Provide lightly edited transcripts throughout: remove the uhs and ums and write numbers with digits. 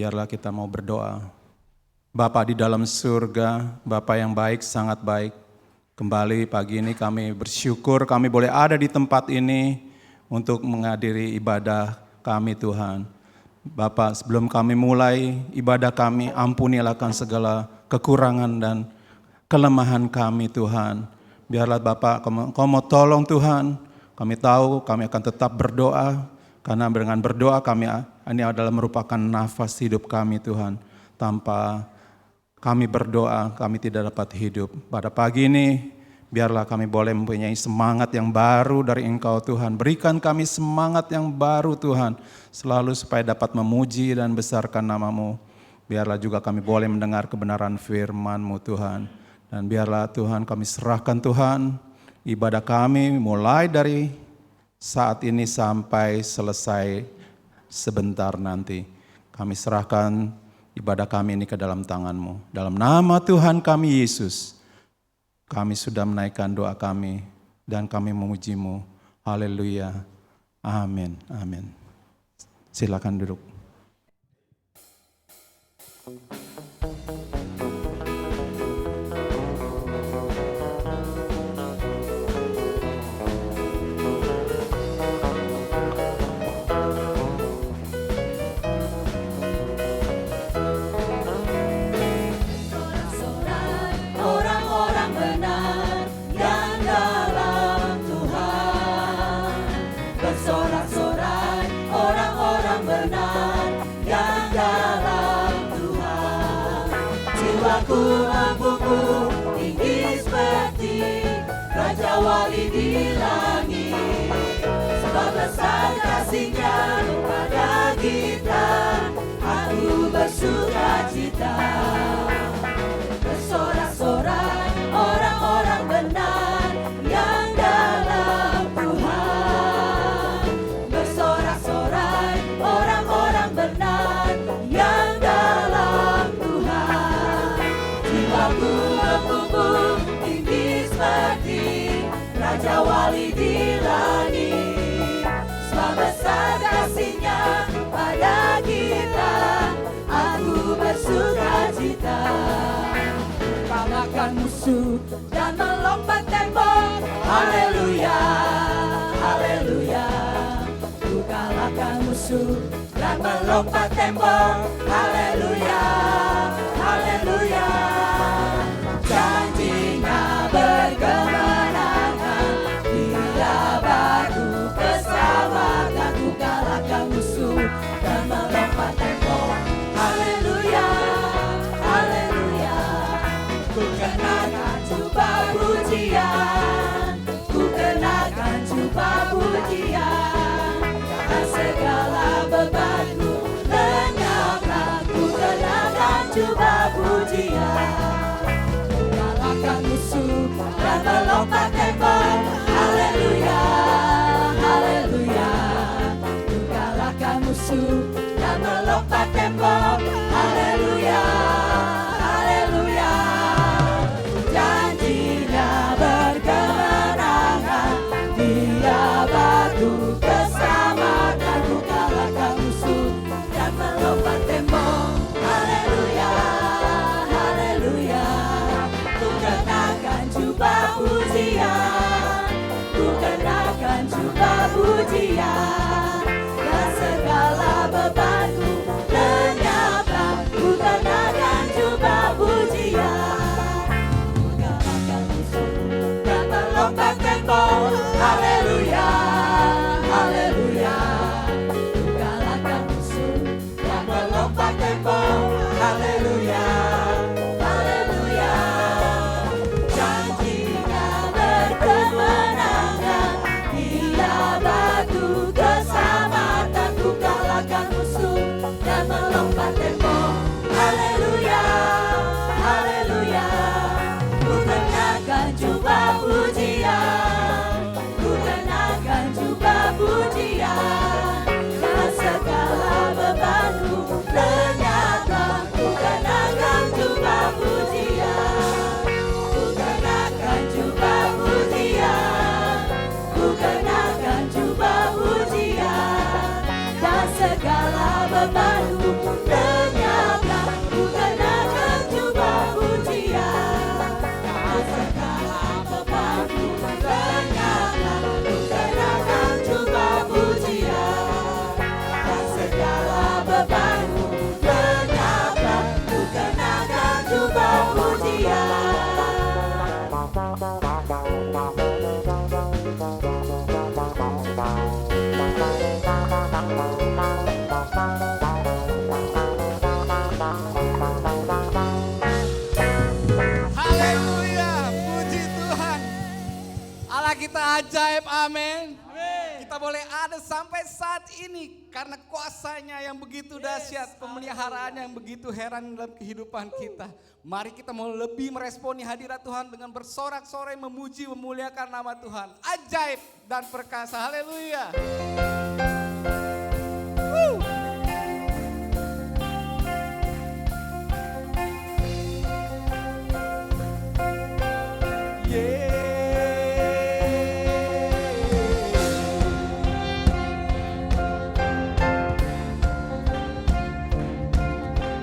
biarlah kita mau berdoa. Bapa di dalam surga, Bapa yang baik, sangat baik. Kembali pagi ini kami bersyukur kami boleh ada di tempat ini untuk menghadiri ibadah kami Tuhan. Bapa, sebelum kami mulai ibadah kami, ampunilah segala kekurangan dan kelemahan kami Tuhan. Biarlah Bapa, Kau mau tolong Tuhan. Kami tahu kami akan tetap berdoa, karena dengan berdoa kami ini adalah merupakan nafas hidup kami Tuhan. Tanpa kami berdoa, kami tidak dapat hidup. Pada pagi ini, biarlah kami boleh mempunyai semangat yang baru dari Engkau Tuhan. Berikan kami semangat yang baru Tuhan, selalu supaya dapat memuji dan besarkan nama-Mu. Biarlah juga kami boleh mendengar kebenaran firman-Mu Tuhan. Dan biarlah Tuhan kami serahkan Tuhan, ibadah kami mulai dari saat ini sampai selesai sebentar nanti. Kami serahkan ibadah kami ini ke dalam tangan-Mu. Dalam nama Tuhan kami Yesus, kami sudah menaikkan doa kami dan kami memuji-Mu. Haleluya. Amin. Amin. Silakan duduk. Lampuku tinggi seperti Raja Wali di langit, sebab besar kasih-Nya pada kita, aku bersuka cita. Bersorak-sorai orang-orang benar yang dalam Tuhan. Bersorak-sorai orang-orang benar yang dalam Tuhan. Jiwaku berkumpul tinggi seperti Raja Wali di langit, sebab besar kasih-Nya pada kita, aku bersuka cita. Kalahkan musuh dan melompat tembok, haleluya, haleluya. Ku kalahkan musuh dan melompat tembok, haleluya, haleluya. Janji-Nya berkemenangan, Dia batu keselamatan. Ku kalahkan musuh dan melompat tembok, haleluya, haleluya. Ku kenakan jubah pujian, ku kenakan jubah pujian, dan segala bebanku lenyaplah. Ku kenakan ajaib, amin. Kita boleh ada sampai saat ini karena kuasanya yang begitu dahsyat, pemeliharaannya yang begitu heran dalam kehidupan kita. Mari kita mau lebih meresponi hadirat Tuhan dengan bersorak-sorai, memuji, memuliakan nama Tuhan. Ajaib dan perkasa, haleluya.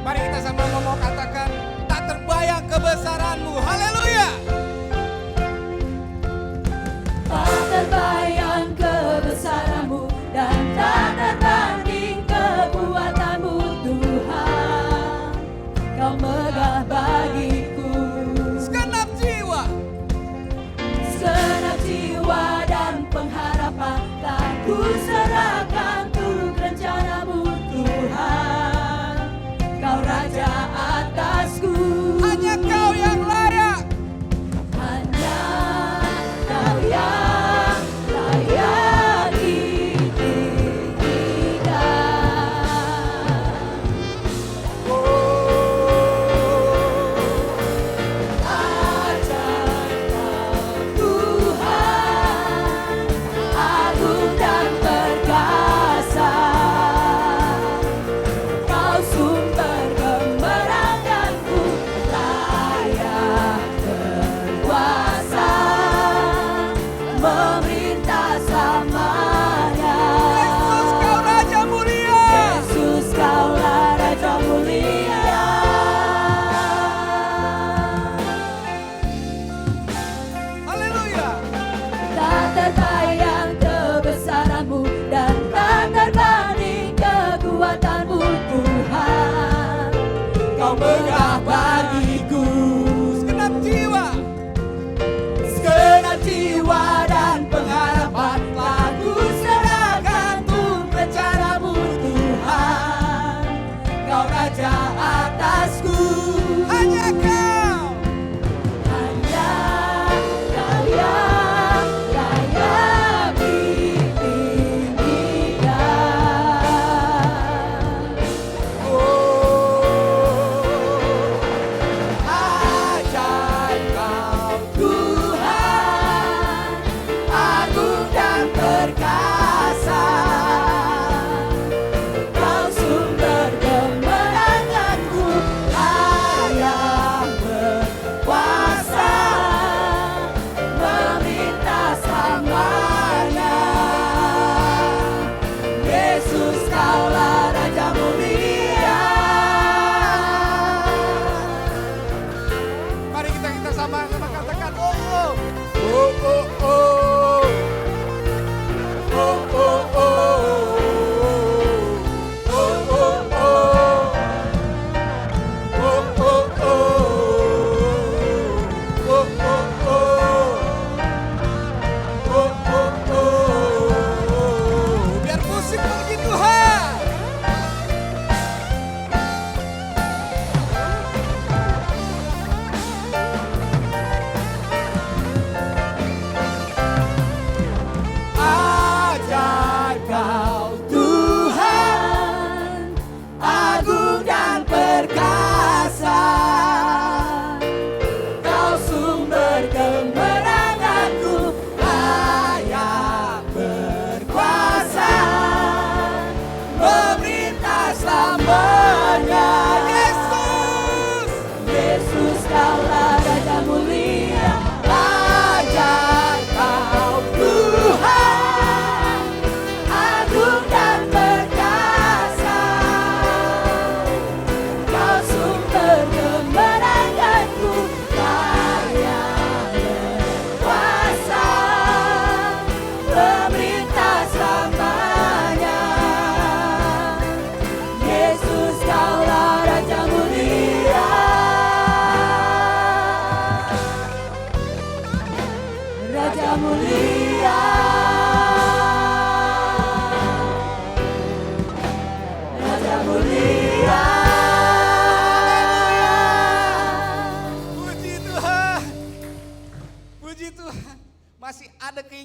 Mari kita sama ngomong katakan, tak terbayang kebesaran-Mu, haleluya. Tak terbayang kebesaran-Mu dan tak terbanding kekuatan-Mu Tuhan. Kau megah bagiku. Segenap jiwa Dan pengharapan tak ku serahkan untuk rencana-Mu Tuhan. Kau Raja atasku. hanya Kau yang layak. Hanya Kau yang layak ditinggikan. Ajaib Tuhan, agung dan perkasa. Kau sumber kemenanganku, layak berkuasa, memerintah selamanya. Yesus Kau Raja mulia. Yesus Kaulah Raja mulia. Haleluya. Tak terbayang kebesaran-Mu dan tak terbanding kekuatan-Mu Tuhan. Kau megah bagiku. Segenap jiwa Segenap jiwa dan pengharapan telah ku serahkan untuk rencana-Mu Tuhan. Kau Raja atasku. hanya Kau. Hanya Kau yang layak ditinggikan. Ajaib Kau Tuhan, agung dan perkasa. Kau sumber kemenanganku,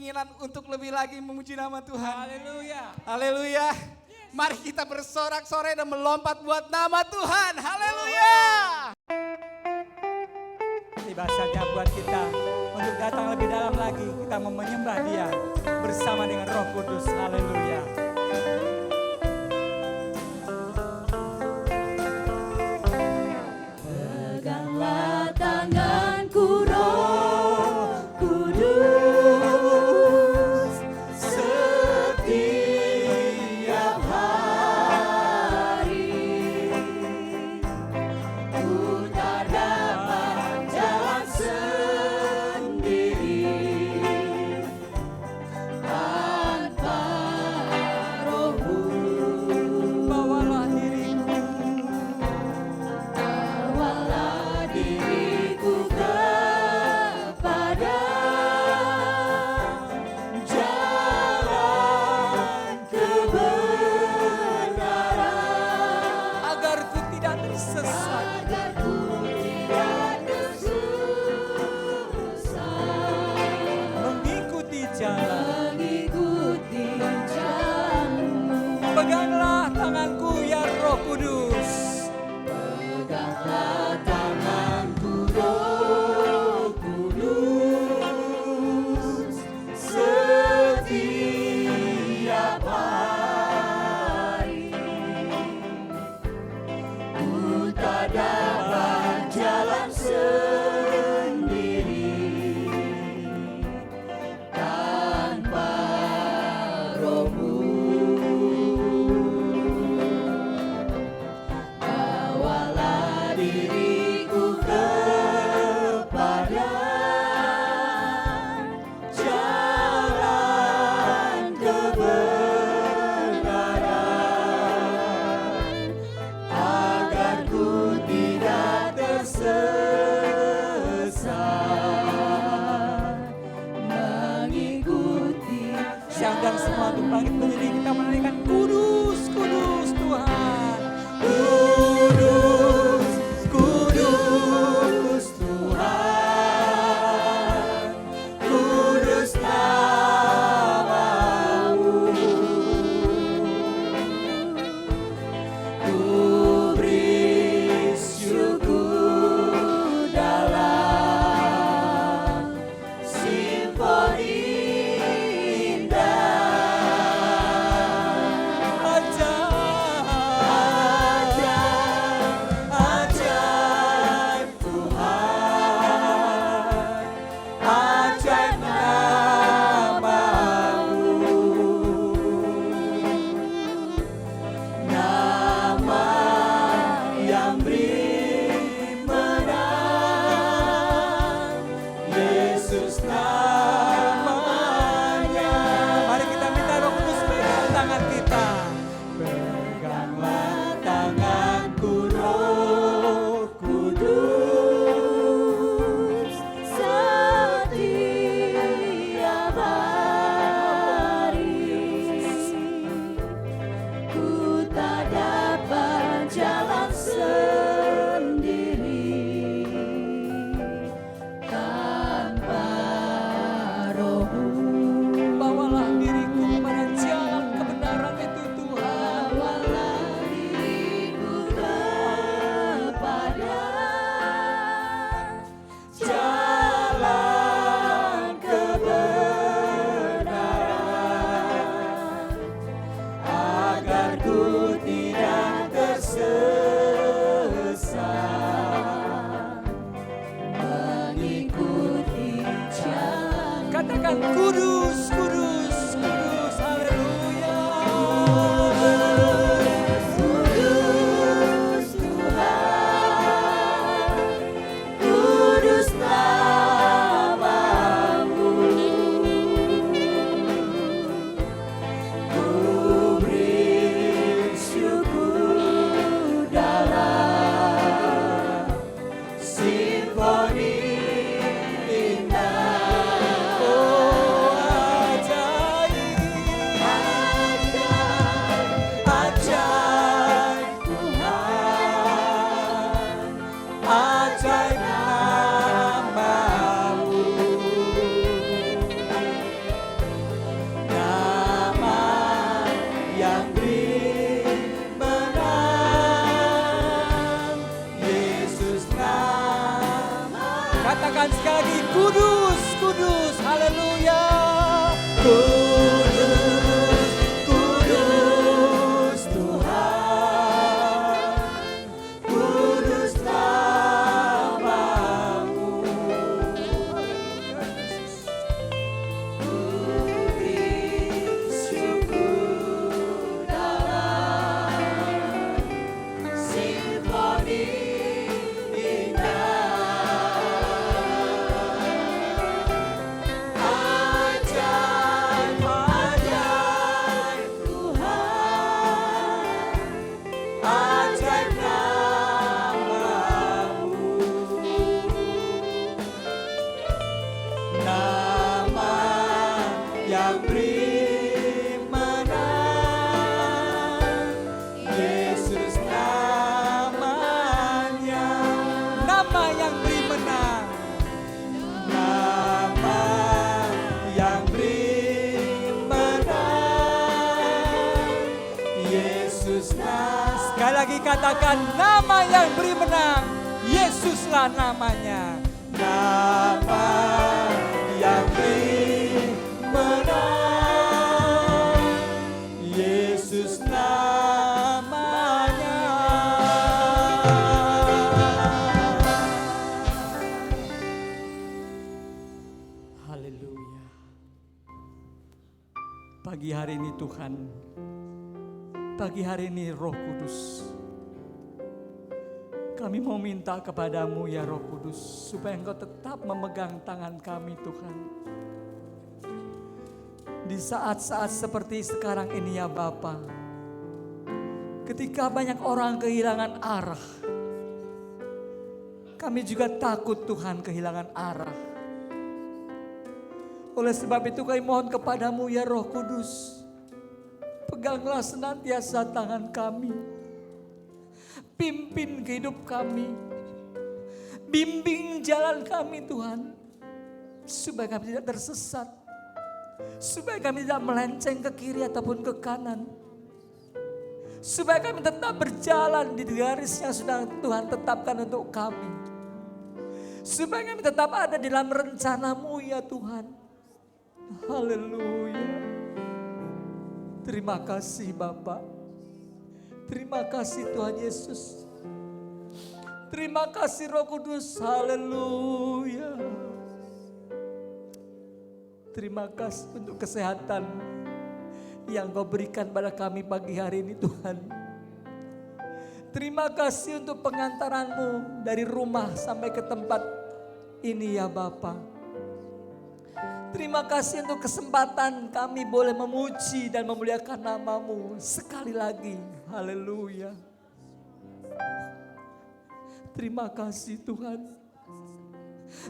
keinginan untuk lebih lagi memuji nama Tuhan. Haleluya. Haleluya. Mari kita bersorak-sorai dan melompat buat nama Tuhan. Haleluya. Tiba saatnya buat kita untuk datang lebih dalam lagi. Kita mau menyembah Dia bersama dengan Roh Kudus. Haleluya. Peganglah tanganku Roh Kudus setiap hari. Ku tak dapat jalan sendiri tanpa Roh-Mu. Bawalah diriku. Bawalah diriku kepada jalan kebenaran, Agar ku tidak tersesat. agar ku tidak tersesat, Mengikuti jalan. mengikuti jalan-Mu. Peganglah tanganku ya Roh Kudus. Peganglah tanganku Roh Kudus setiap hari. Ku tak dapat jalan sendiri tanpa Roh-Mu. Bawalah diriku kepada jalan kebenaran, agar ku tidak tersesat, mengikuti Siang dan semua untuk bangkit berdiri, kita menyanyikan kudus, kudus Tuhan. Kudus, kudus Tuhan, kudus nama-Mu. Ku beri syukur dalam simfoni indah. Ajaib Tuhan, ajaib nama-Mu. Nama yang beri menang, Yesus namanya. Mari kita minta Roh Kudus pegang tangan kita. Peganglah tanganku Roh Kudus setiap hari. Ku tak dapat jalan sendiri tanpa Roh-Mu. Bawalah diriku kepada jalan kebenaran itu Tuhan. Bawalah diriku kepada jalan kebenaran, agar ku tidak tersesat, mengikuti jalan. Katakan kudus, kudus, kudus. Haleluya. Kudus Tuhan, kudus nama-Mu. Ku beri syukur dalam simfoni indah. Oh, ajaib. Ajaib Tuhan, ajaib nama-Mu. Katakan sekali lagi, kudus, kudus, haleluya. Kudus, kudus Tuhan, kudus namamu. Beri syukur dalam simfoni yang beri menang, Yesus namanya. Nama yang beri menang. Nama yang beri menang, Yesus namanya. Sekali lagi katakan, nama yang beri menang, Yesuslah namanya. Nama yang beri menang, Yesus namanya. Haleluya. Pagi hari ini Tuhan, pagi hari ini Roh Kudus, kami mau minta kepadamu ya Roh Kudus, supaya Engkau tetap memegang tangan kami Tuhan. Di saat-saat seperti sekarang ini ya Bapa, ketika banyak orang kehilangan arah, kami juga takut Tuhan kehilangan arah. Oleh sebab itu kami mohon kepadamu ya Roh Kudus, peganglah senantiasa tangan kami. Pimpin kehidup kami. Bimbing jalan kami Tuhan. Supaya kami tidak tersesat. Supaya kami tidak melenceng ke kiri ataupun ke kanan. Supaya kami tetap berjalan di garis yang sudah Tuhan tetapkan untuk kami. Supaya kami tetap ada di dalam rencana-Mu ya Tuhan. Haleluya. Terima kasih Bapak. Terima kasih Tuhan Yesus. Terima kasih Roh Kudus. Haleluya. Terima kasih untuk kesehatan yang Kau berikan pada kami pagi hari ini Tuhan. Terima kasih untuk pengantaran-Mu dari rumah sampai ke tempat ini ya Bapa. Terima kasih untuk kesempatan kami boleh memuji dan memuliakan nama-Mu sekali lagi. Haleluya. Terima kasih Tuhan.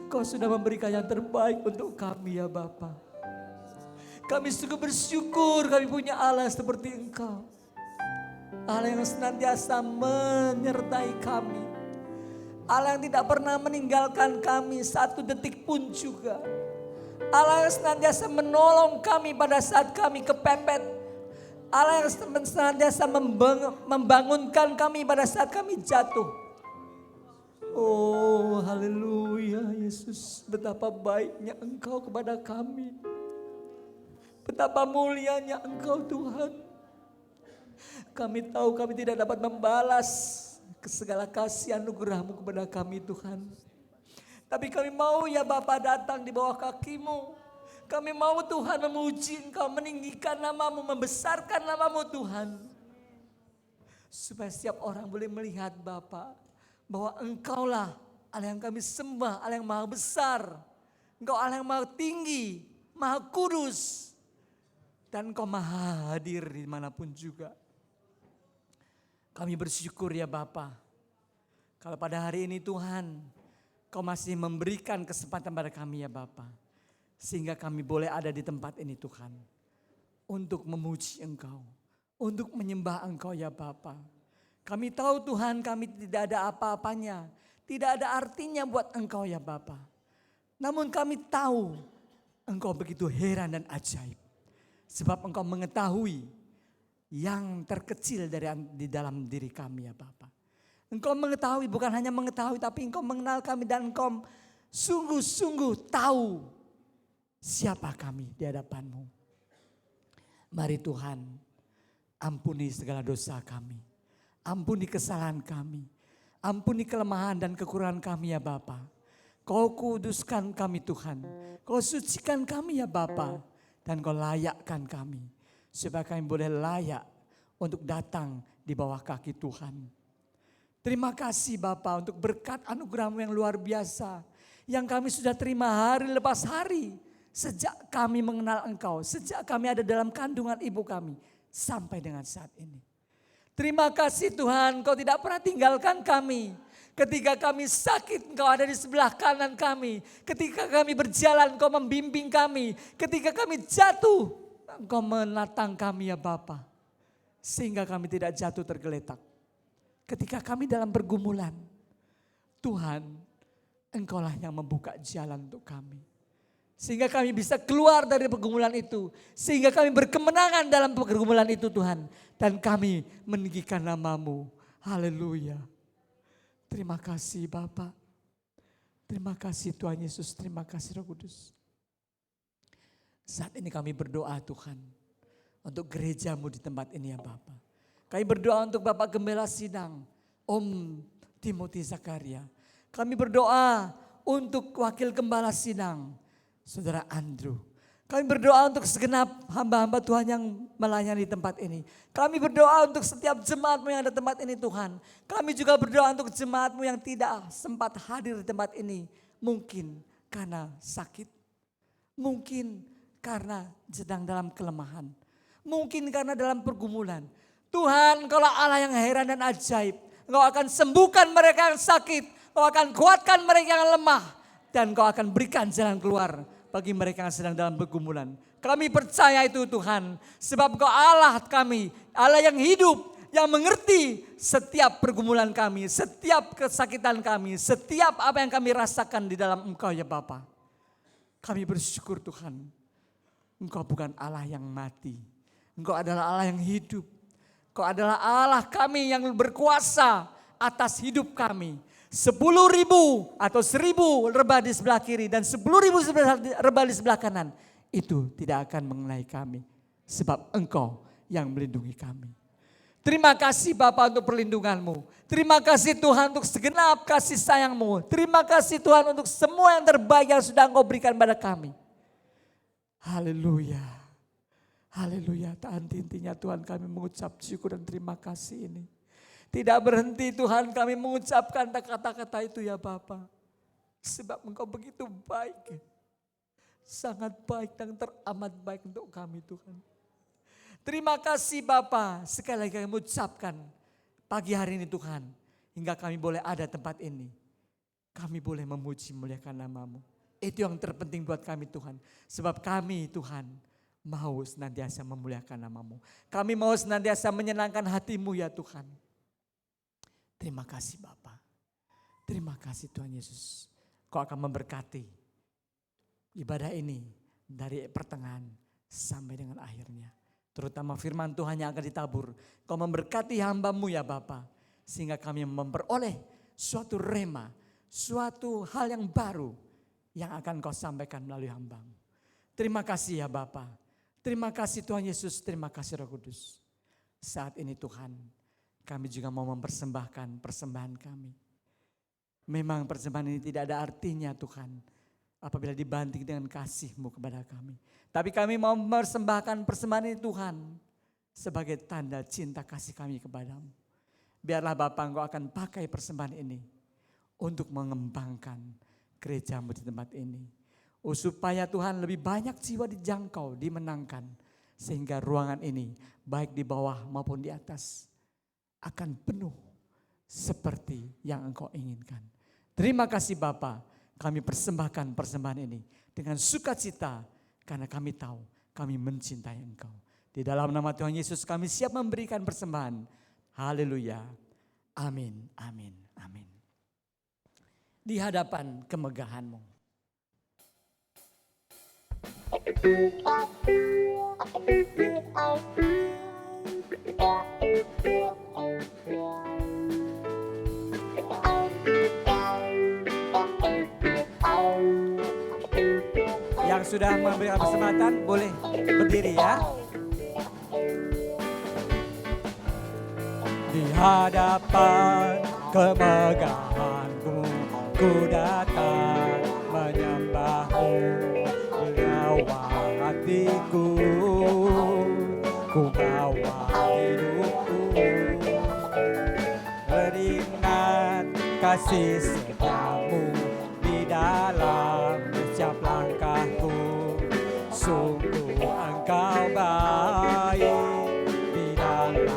Kau sudah memberikan yang terbaik untuk kami ya Bapa. Kami sungguh bersyukur kami punya Allah seperti Engkau. Allah yang senantiasa menyertai kami. Allah yang tidak pernah meninggalkan kami satu detik pun juga. Allah yang senantiasa menolong kami pada saat kami kepepet. Allah yang senantiasa membangunkan kami pada saat kami jatuh. Oh haleluya Yesus, betapa baiknya Engkau kepada kami. Betapa mulianya Engkau Tuhan. Kami tahu kami tidak dapat membalas segala kasih anugerah-Mu kepada kami Tuhan. Tapi kami mau ya Bapa datang di bawah kaki-Mu. Kami mau Tuhan memuji Engkau, meninggikan nama-Mu, membesarkan nama-Mu Tuhan. Supaya setiap orang boleh melihat Bapa, bahwa Engkaulah Allah yang kami sembah, Allah yang maha besar. Engkau Allah yang maha tinggi, maha kudus. Dan Engkau maha hadir dimanapun juga. Kami bersyukur ya Bapa. Kalau pada hari ini Tuhan, Kau masih memberikan kesempatan pada kami ya Bapa. Sehingga kami boleh ada di tempat ini Tuhan. Untuk memuji Engkau. Untuk menyembah Engkau ya Bapa. Kami tahu Tuhan kami tidak ada apa-apanya. Tidak ada artinya buat Engkau ya Bapa. Namun kami tahu Engkau begitu heran dan ajaib. Sebab Engkau mengetahui yang terkecil di dalam diri kami ya Bapa. Engkau mengetahui, bukan hanya mengetahui, tapi Engkau mengenal kami dan Engkau sungguh-sungguh tahu siapa kami di hadapan-Mu. Mari Tuhan, ampuni segala dosa kami. Ampuni kesalahan kami. Ampuni kelemahan dan kekurangan kami ya Bapa. Kau kuduskan kami Tuhan. Kau sucikan kami ya Bapa. Dan Kau layakkan kami. Supaya kami boleh layak untuk datang di bawah kaki Tuhan. Terima kasih Bapa untuk berkat anugerah-Mu yang luar biasa. Yang kami sudah terima hari lepas hari. Sejak kami mengenal Engkau. Sejak kami ada dalam kandungan ibu kami. Sampai dengan saat ini. Terima kasih Tuhan, Kau tidak pernah tinggalkan kami. Ketika kami sakit, Engkau ada di sebelah kanan kami. Ketika kami berjalan, Engkau membimbing kami. Ketika kami jatuh, Engkau menatang kami ya Bapa. Sehingga kami tidak jatuh tergeletak. Ketika kami dalam pergumulan, Tuhan, Engkaulah yang membuka jalan untuk kami. Sehingga kami bisa keluar dari pergumulan itu. Sehingga kami berkemenangan dalam pergumulan itu Tuhan. Dan kami meninggikan nama-Mu. Haleluya. Terima kasih Bapa. Terima kasih Tuhan Yesus. Terima kasih Roh Kudus. Saat ini kami berdoa Tuhan. Untuk gereja-Mu di tempat ini ya Bapa. Kami berdoa untuk Bapak Gembala Sidang. Om Timothy Zakaria. Kami berdoa untuk Wakil Gembala Sidang. Saudara Andrew. Kami berdoa untuk segenap hamba-hamba Tuhan yang melayani tempat ini. Kami berdoa untuk setiap jemaat-Mu yang ada di tempat ini Tuhan. Kami juga berdoa untuk jemaat-Mu yang tidak sempat hadir di tempat ini. Mungkin karena sakit. Mungkin karena sedang dalam kelemahan. Mungkin karena dalam pergumulan. Tuhan, Engkaulah Allah yang heran dan ajaib. Engkau akan sembuhkan mereka yang sakit. Engkau akan kuatkan mereka yang lemah. Dan Engkau akan berikan jalan keluar bagi mereka yang sedang dalam pergumulan. Kami percaya itu Tuhan. Sebab Engkau Allah kami. Allah yang hidup. Yang mengerti setiap pergumulan kami. Setiap kesakitan kami. Setiap apa yang kami rasakan di dalam Engkau ya Bapa. Kami bersyukur Tuhan. Engkau bukan Allah yang mati. Engkau adalah Allah yang hidup. Engkau adalah Allah kami yang berkuasa atas hidup kami. 10.000 atau 1.000 rebah di sebelah kiri dan 10.000 rebah di sebelah kanan. Itu tidak akan mengenai kami. Sebab Engkau yang melindungi kami. Terima kasih Bapa untuk perlindungan-Mu. Terima kasih Tuhan untuk segenap kasih sayang-Mu. Terima kasih Tuhan untuk semua yang terbaik yang sudah Engkau berikan pada kami. Haleluya. Haleluya. Tak henti-hentinya Tuhan kami mengucap syukur dan terima kasih ini. Tidak berhenti Tuhan kami mengucapkan kata-kata itu ya Bapa. Sebab Engkau begitu baik. Sangat baik dan teramat baik untuk kami Tuhan. Terima kasih Bapa. Sekali lagi kami mengucapkan pagi hari ini Tuhan. Hingga kami boleh ada tempat ini. Kami boleh memuji muliakan nama-Mu. Itu yang terpenting buat kami Tuhan. Sebab kami Tuhan mau senantiasa memuliakan nama-Mu. Kami mau senantiasa menyenangkan hati-Mu ya Tuhan. Terima kasih Bapa. Terima kasih Tuhan Yesus. Kau akan memberkati ibadah ini dari pertengahan sampai dengan akhirnya. Terutama firman Tuhan yang akan ditabur. Kau memberkati hamba-Mu ya Bapa. Sehingga kami memperoleh suatu rema. Suatu hal yang baru yang akan Kau sampaikan melalui hamba-Mu. Terima kasih ya Bapa. Terima kasih Tuhan Yesus. Terima kasih Roh Kudus. Saat ini Tuhan. Kami juga mau mempersembahkan persembahan kami. Memang persembahan ini tidak ada artinya Tuhan. Apabila dibanding dengan kasih-Mu kepada kami. Tapi kami mau mempersembahkan persembahan ini Tuhan. Sebagai tanda cinta kasih kami kepada-Mu. Biarlah Bapa Engkau akan pakai persembahan ini. Untuk mengembangkan gereja-Mu di tempat ini. Supaya Tuhan lebih banyak jiwa dijangkau, dimenangkan. Sehingga ruangan ini baik di bawah maupun di atas. Akan penuh seperti yang Engkau inginkan. Terima kasih Bapa, kami persembahkan persembahan ini dengan sukacita karena kami tahu kami mencintai Engkau. Di dalam nama Tuhan Yesus kami siap memberikan persembahan. Haleluya. Amin, amin, amin. Di hadapan kemegahan-Mu. sudah memberikan kesempatan boleh berdiri ya. Di hadapan kemegahanmu ku datang menyembahmu, menyawah hatiku, ku bawa hidupku, teringat kasih setiamu di dalam setiap langkahku. Sungguh engkau baik di dalam,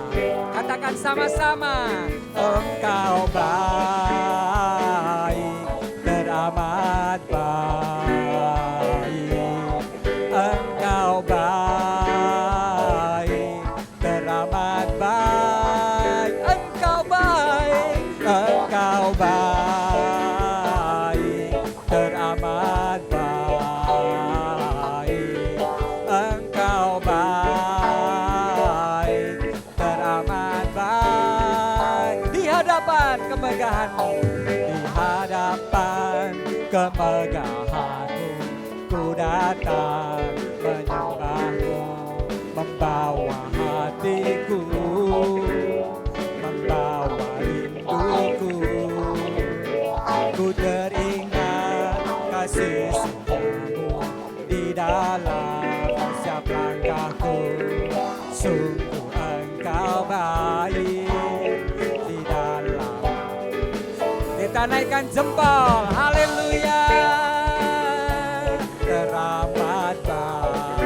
katakan sama-sama, engkau baik, teramat baik, engkau baik, teramat baik, engkau baik, engkau baik, teramat baik, engkau baik, teramat baik. Di hadapan kemegahanmu, di hadapan kemegahanmu, ku datang menyembahmu, membawa hatiku, membawa rinduku, ku teringat kasih setiamu di dalam setiap langkahku. Sungguh engkau baik di dalam. Kita naikkan jempol, haleluya. Teramat baik,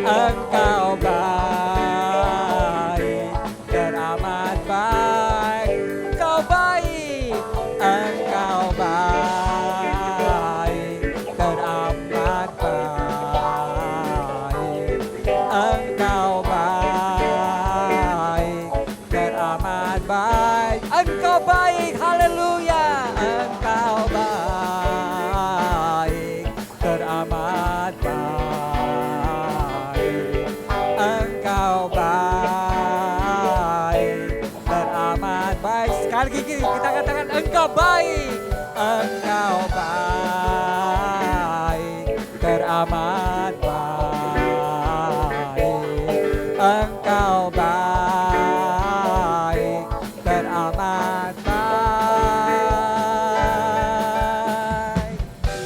engkau baik, teramat baik, engkau baik, engkau baik, teramat baik, engkau baik, teramat baik, engkau baik, haleluya, engkau baik, teramat baik, engkau baik, teramat baik. Sekali lagi kita katakan engkau baik, engkau baik, teramat baik, engkau baik, teramat baik.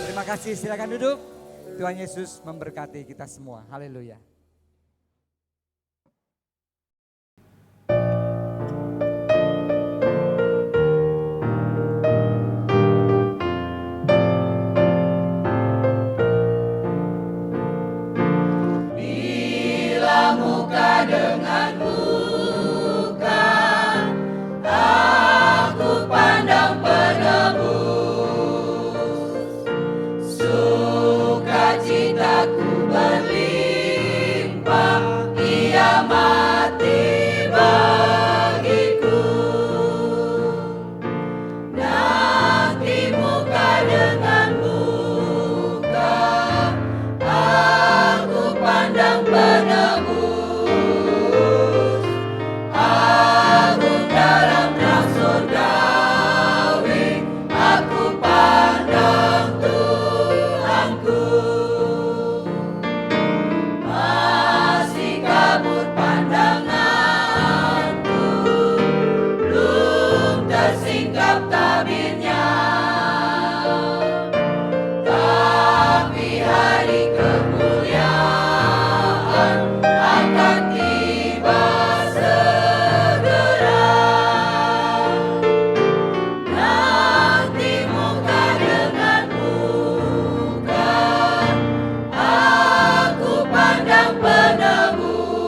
Terima kasih, silakan duduk. Tuhan Yesus memberkati kita semua. Haleluya. Bila muka dengan muka, aku pandang penebus. Sukacitaku berlimpah, ia mati bagiku. Nanti muka dengan muka, aku pandang penebus. Agung dalam terang surgawi, aku pandang Tuhanku. Masih kabur pandanganku, belum tersingkap tabirnya. Tapi hari kemuliaan akan tiba segera. Nanti muka dengan muka, aku pandang penebus.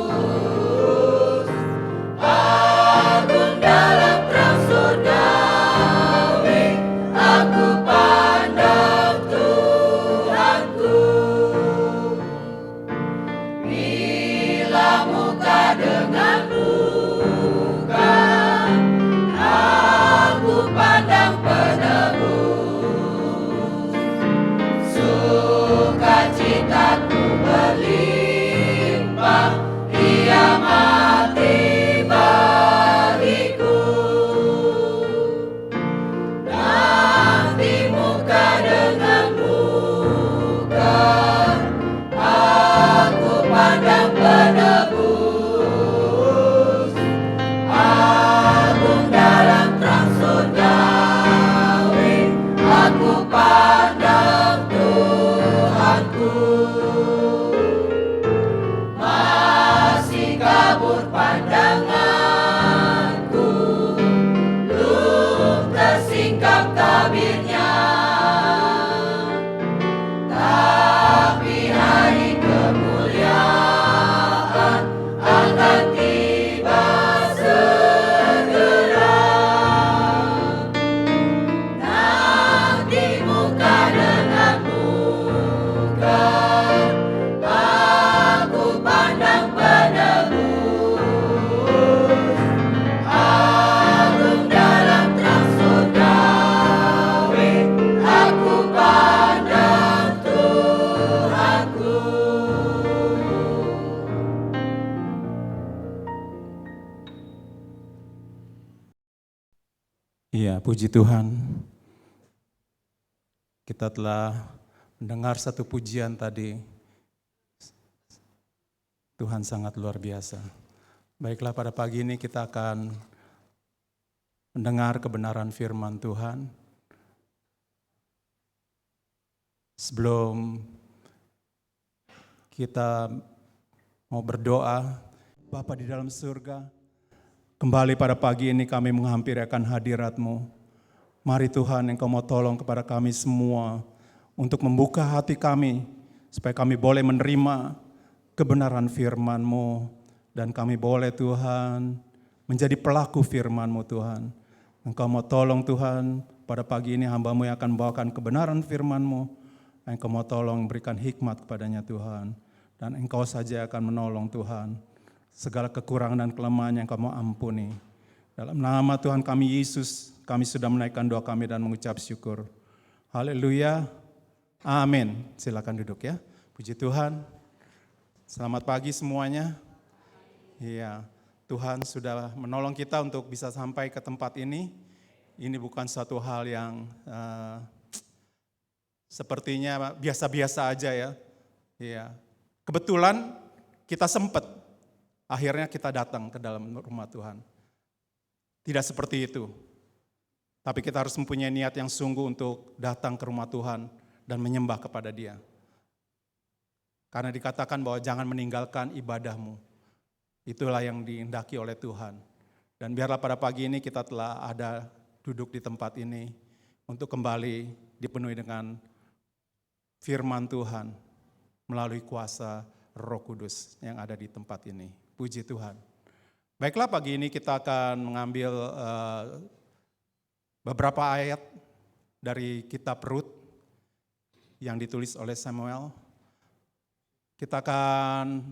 Agung dalam terang surgawi, Iya, puji Tuhan. Kita telah mendengar satu pujian tadi. Tuhan sangat luar biasa. Baiklah, pada pagi ini kita akan mendengar kebenaran firman Tuhan. Sebelum kita mau berdoa, Bapa di dalam surga, kembali pada pagi ini kami menghampiri akan hadirat-Mu. Mari Tuhan, Engkau mau tolong kepada kami semua untuk membuka hati kami, supaya kami boleh menerima kebenaran firman-Mu, dan kami boleh Tuhan menjadi pelaku firman-Mu Tuhan. Engkau mau tolong Tuhan, pada pagi ini hamba-Mu yang akan membawakan kebenaran firman-Mu, Engkau mau tolong berikan hikmat kepadanya Tuhan, dan Engkau saja akan menolong Tuhan. Segala kekurangan dan kelemahan yang Kamu ampuni. Dalam nama Tuhan kami Yesus, kami sudah menaikkan doa kami dan mengucap syukur. Haleluya. Amin. Silakan duduk ya. Puji Tuhan. Selamat pagi semuanya. Iya, Tuhan sudah menolong kita untuk bisa sampai ke tempat ini. Ini bukan suatu hal yang sepertinya biasa-biasa aja ya. Iya. Kebetulan kita sempat. Akhirnya kita datang ke dalam rumah Tuhan. Tidak seperti itu. Tapi kita harus mempunyai niat yang sungguh untuk datang ke rumah Tuhan dan menyembah kepada Dia. Karena dikatakan bahwa jangan meninggalkan ibadahmu. Itulah yang dihendaki oleh Tuhan. Dan biarlah pada pagi ini kita telah ada duduk di tempat ini untuk kembali dipenuhi dengan firman Tuhan melalui kuasa Roh Kudus yang ada di tempat ini. Puji Tuhan. Baiklah, pagi ini kita akan mengambil beberapa ayat dari kitab Rut yang ditulis oleh Samuel. Kita akan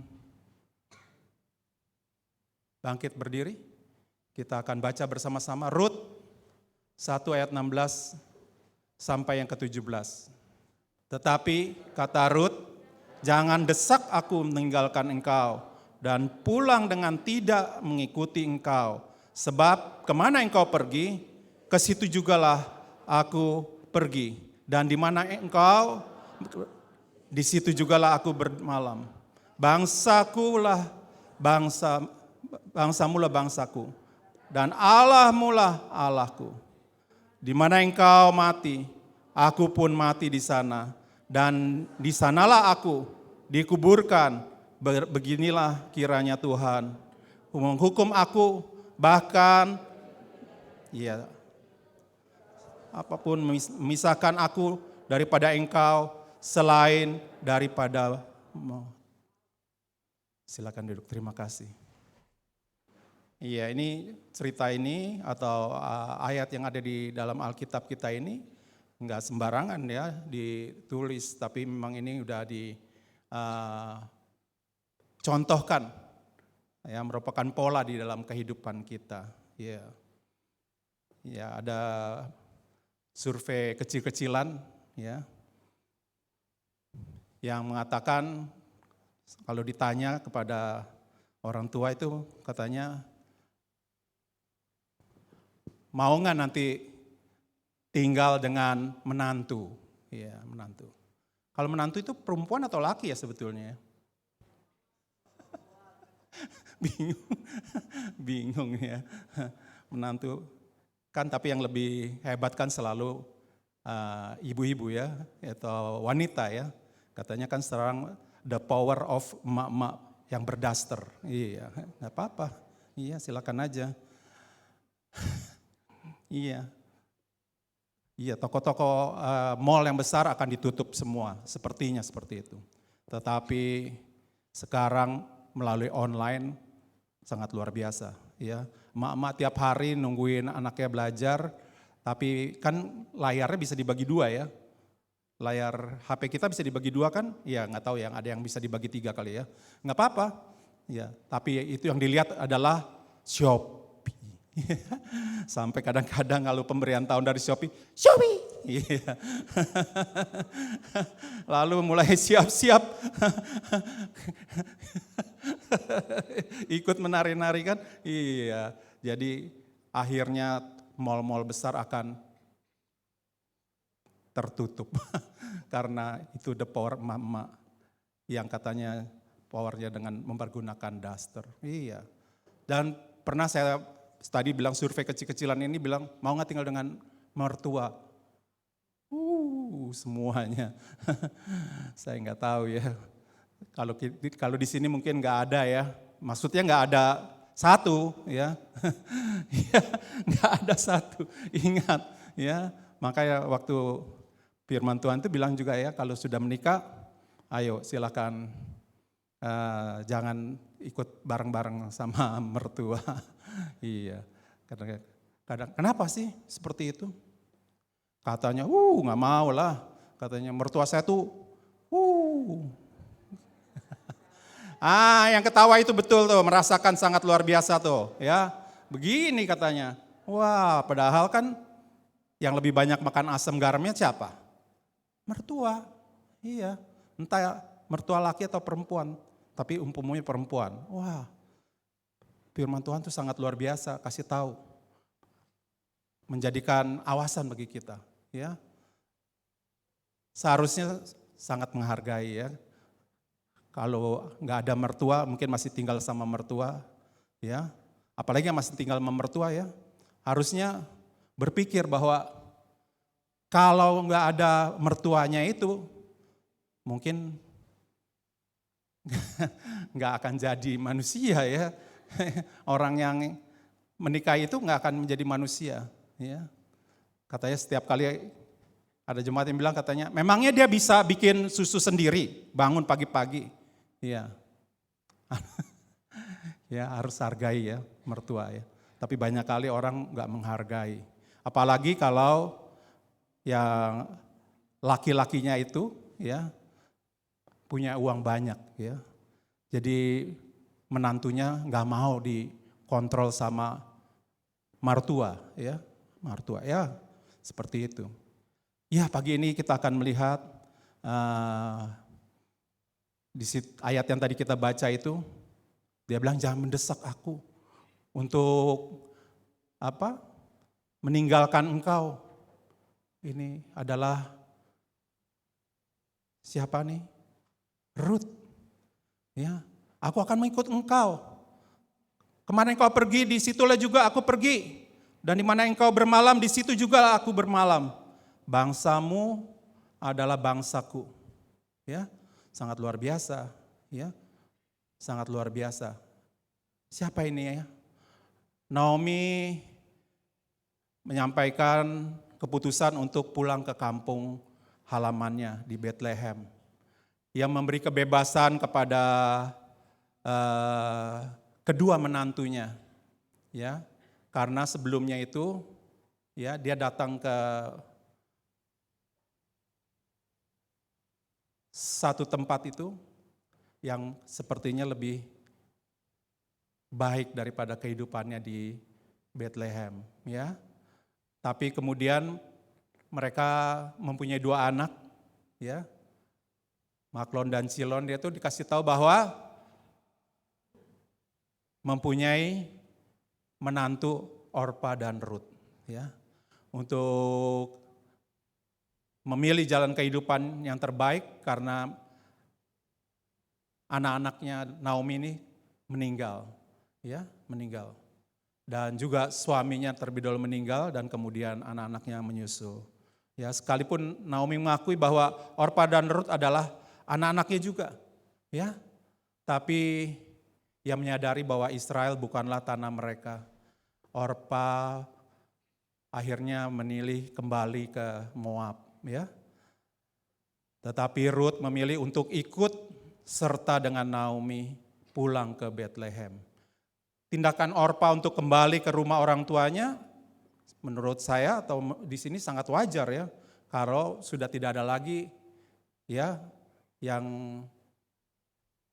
bangkit berdiri. Kita akan baca bersama-sama Rut 1 ayat 16 sampai yang ke-17. Tetapi kata Rut, jangan desak aku meninggalkan engkau dan pulang dengan tidak mengikuti engkau. Sebab kemana engkau pergi, ke situ jugalah aku pergi. Dan di mana engkau, di situ jugalah aku bermalam. Bangsakulah bangsamulah bangsaku, dan Allahmulah Allahku. Di mana engkau mati, aku pun mati di sana. Dan di sanalah aku dikuburkan. Beginilah kiranya Tuhan menghukum aku, bahkan ya apapun memisahkan aku daripada engkau selain daripada. Silakan duduk, terima kasih. Iya, ini cerita ini atau ayat yang ada di dalam Alkitab kita ini enggak sembarangan ya ditulis, tapi memang ini udah contohkan, ya, merupakan pola di dalam kehidupan kita. Ya, ya, ada survei kecil-kecilan, ya, yang mengatakan kalau ditanya kepada orang tua itu katanya, mau nggak nanti tinggal dengan menantu? Ya, menantu. Kalau menantu itu perempuan atau laki ya sebetulnya? Bingung ya, menantu kan, tapi yang lebih hebat kan selalu ibu-ibu ya, atau wanita ya. Katanya kan sekarang the power of emak-emak yang berdaster. Iya, nggak apa-apa. Iya, silakan aja. Iya, iya, toko-toko mall yang besar akan ditutup semua, sepertinya seperti itu. Tetapi sekarang melalui online sangat luar biasa, ya. Emak-emak tiap hari nungguin anaknya belajar, tapi kan layarnya bisa dibagi dua ya. Layar HP kita bisa dibagi dua kan? Ya nggak tahu, yang ada yang bisa dibagi 3 kali ya. Nggak apa-apa, ya. Tapi itu yang dilihat adalah Shopee. Sampai kadang-kadang kalau pemberian tahun dari Shopee. Iya. Lalu mulai siap-siap. Ikut menari-nari kan? Iya. Jadi akhirnya mal-mal besar akan tertutup. Karena itu the power emak-emak yang katanya powernya dengan mempergunakan daster. Iya. Dan pernah saya tadi bilang survei kecil-kecilan ini bilang mau nggak tinggal dengan mertua? Semuanya. Saya nggak tahu ya. Kalau di sini mungkin nggak ada ya. Maksudnya nggak ada satu ya. Ya, nggak ada satu. Ingat ya. Makanya waktu firman Tuhan itu bilang juga ya, kalau sudah menikah, ayo silakan jangan ikut bareng-bareng sama mertua. Iya. Kenapa sih seperti itu? Katanya, nggak mau lah. Katanya mertua saya tuh, yang ketawa itu betul tuh, merasakan sangat luar biasa tuh, ya. Begini katanya, wah padahal kan yang lebih banyak makan asam garamnya siapa? Mertua, iya. Entah mertua laki atau perempuan, tapi umpamanya perempuan. Wah, firman Tuhan tuh sangat luar biasa, kasih tahu. Menjadikan awasan bagi kita, ya. Seharusnya sangat menghargai ya. Kalau nggak ada mertua, mungkin masih tinggal sama mertua, ya. Apalagi yang masih tinggal sama mertua ya, harusnya berpikir bahwa kalau nggak ada mertuanya itu, mungkin nggak akan jadi manusia ya. Orang yang menikah itu nggak akan menjadi manusia. Ya. Katanya setiap kali ada jemaat yang bilang katanya, memangnya dia bisa bikin susu sendiri, bangun pagi-pagi. Iya. Ya harus hargai ya mertua ya. Tapi banyak kali orang nggak menghargai. Apalagi kalau yang laki-lakinya itu ya punya uang banyak ya. Jadi menantunya nggak mau dikontrol sama mertua ya. Mertua ya seperti itu. Ya pagi ini kita akan melihat di ayat yang tadi kita baca itu, dia bilang jangan mendesak aku untuk meninggalkan engkau. Ini adalah siapa nih? Ruth. Ya, aku akan mengikut engkau. Kemana engkau pergi, di situlah juga aku pergi. Dan di mana engkau bermalam, di situ juga aku bermalam. Bangsamu adalah bangsaku. Ya, sangat luar biasa, ya. Sangat luar biasa. Siapa ini ya? Naomi menyampaikan keputusan untuk pulang ke kampung halamannya di Bethlehem. Yang memberi kebebasan kepada kedua menantunya. Ya. Karena sebelumnya itu ya dia datang ke satu tempat itu yang sepertinya lebih baik daripada kehidupannya di Bethlehem, ya. Tapi kemudian mereka mempunyai dua anak, ya. Maklon dan Chilon, dia tuh dikasih tahu bahwa mempunyai menantu Orpa dan Ruth, ya. Untuk memilih jalan kehidupan yang terbaik karena anak-anaknya Naomi ini meninggal, ya, meninggal. Dan juga suaminya terlebih dahulu meninggal dan kemudian anak-anaknya menyusul. Ya, sekalipun Naomi mengakui bahwa Orpa dan Ruth adalah anak-anaknya juga, ya. Tapi ia menyadari bahwa Israel bukanlah tanah mereka. Orpa akhirnya memilih kembali ke Moab, ya. Tetapi Ruth memilih untuk ikut serta dengan Naomi pulang ke Bethlehem. Tindakan Orpa untuk kembali ke rumah orang tuanya menurut saya atau di sini sangat wajar ya. Kalau sudah tidak ada lagi ya yang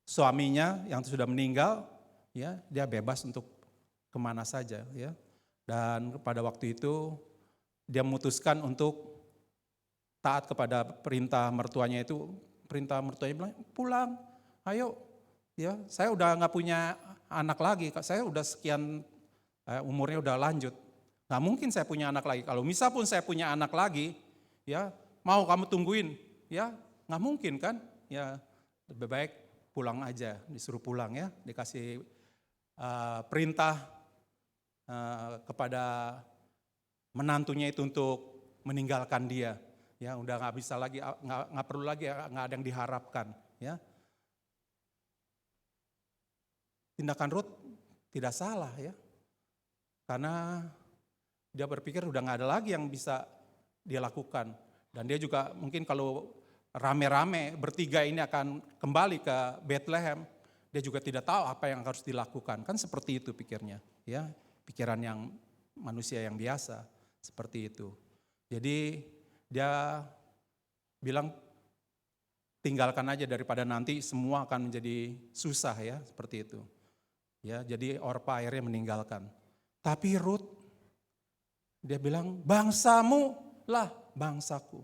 suaminya yang sudah meninggal, ya dia bebas untuk kemana saja ya. Dan pada waktu itu dia memutuskan untuk taat kepada perintah mertuanya itu. Perintah mertuanya bilang pulang, ayo ya saya udah nggak punya anak lagi, saya udah sekian umurnya udah lanjut, Nggak mungkin saya punya anak lagi. Kalau misal pun saya punya anak lagi, ya mau kamu tungguin, ya nggak mungkin kan? Ya lebih baik pulang aja, disuruh pulang ya, dikasih perintah kepada menantunya itu untuk meninggalkan dia. Ya udah nggak bisa lagi, nggak perlu lagi, nggak ada yang diharapkan. Ya tindakan Ruth tidak salah ya, karena dia berpikir udah nggak ada lagi yang bisa dia lakukan. Dan dia juga mungkin kalau rame-rame bertiga ini akan kembali ke Bethlehem, dia juga tidak tahu apa yang harus dilakukan. Kan seperti itu pikirnya, ya pikiran yang manusia yang biasa seperti itu. Jadi dia bilang tinggalkan aja daripada nanti semua akan menjadi susah ya seperti itu. Ya, jadi Orpa akhirnya meninggalkan. Tapi Ruth dia bilang, bangsamu lah bangsaku,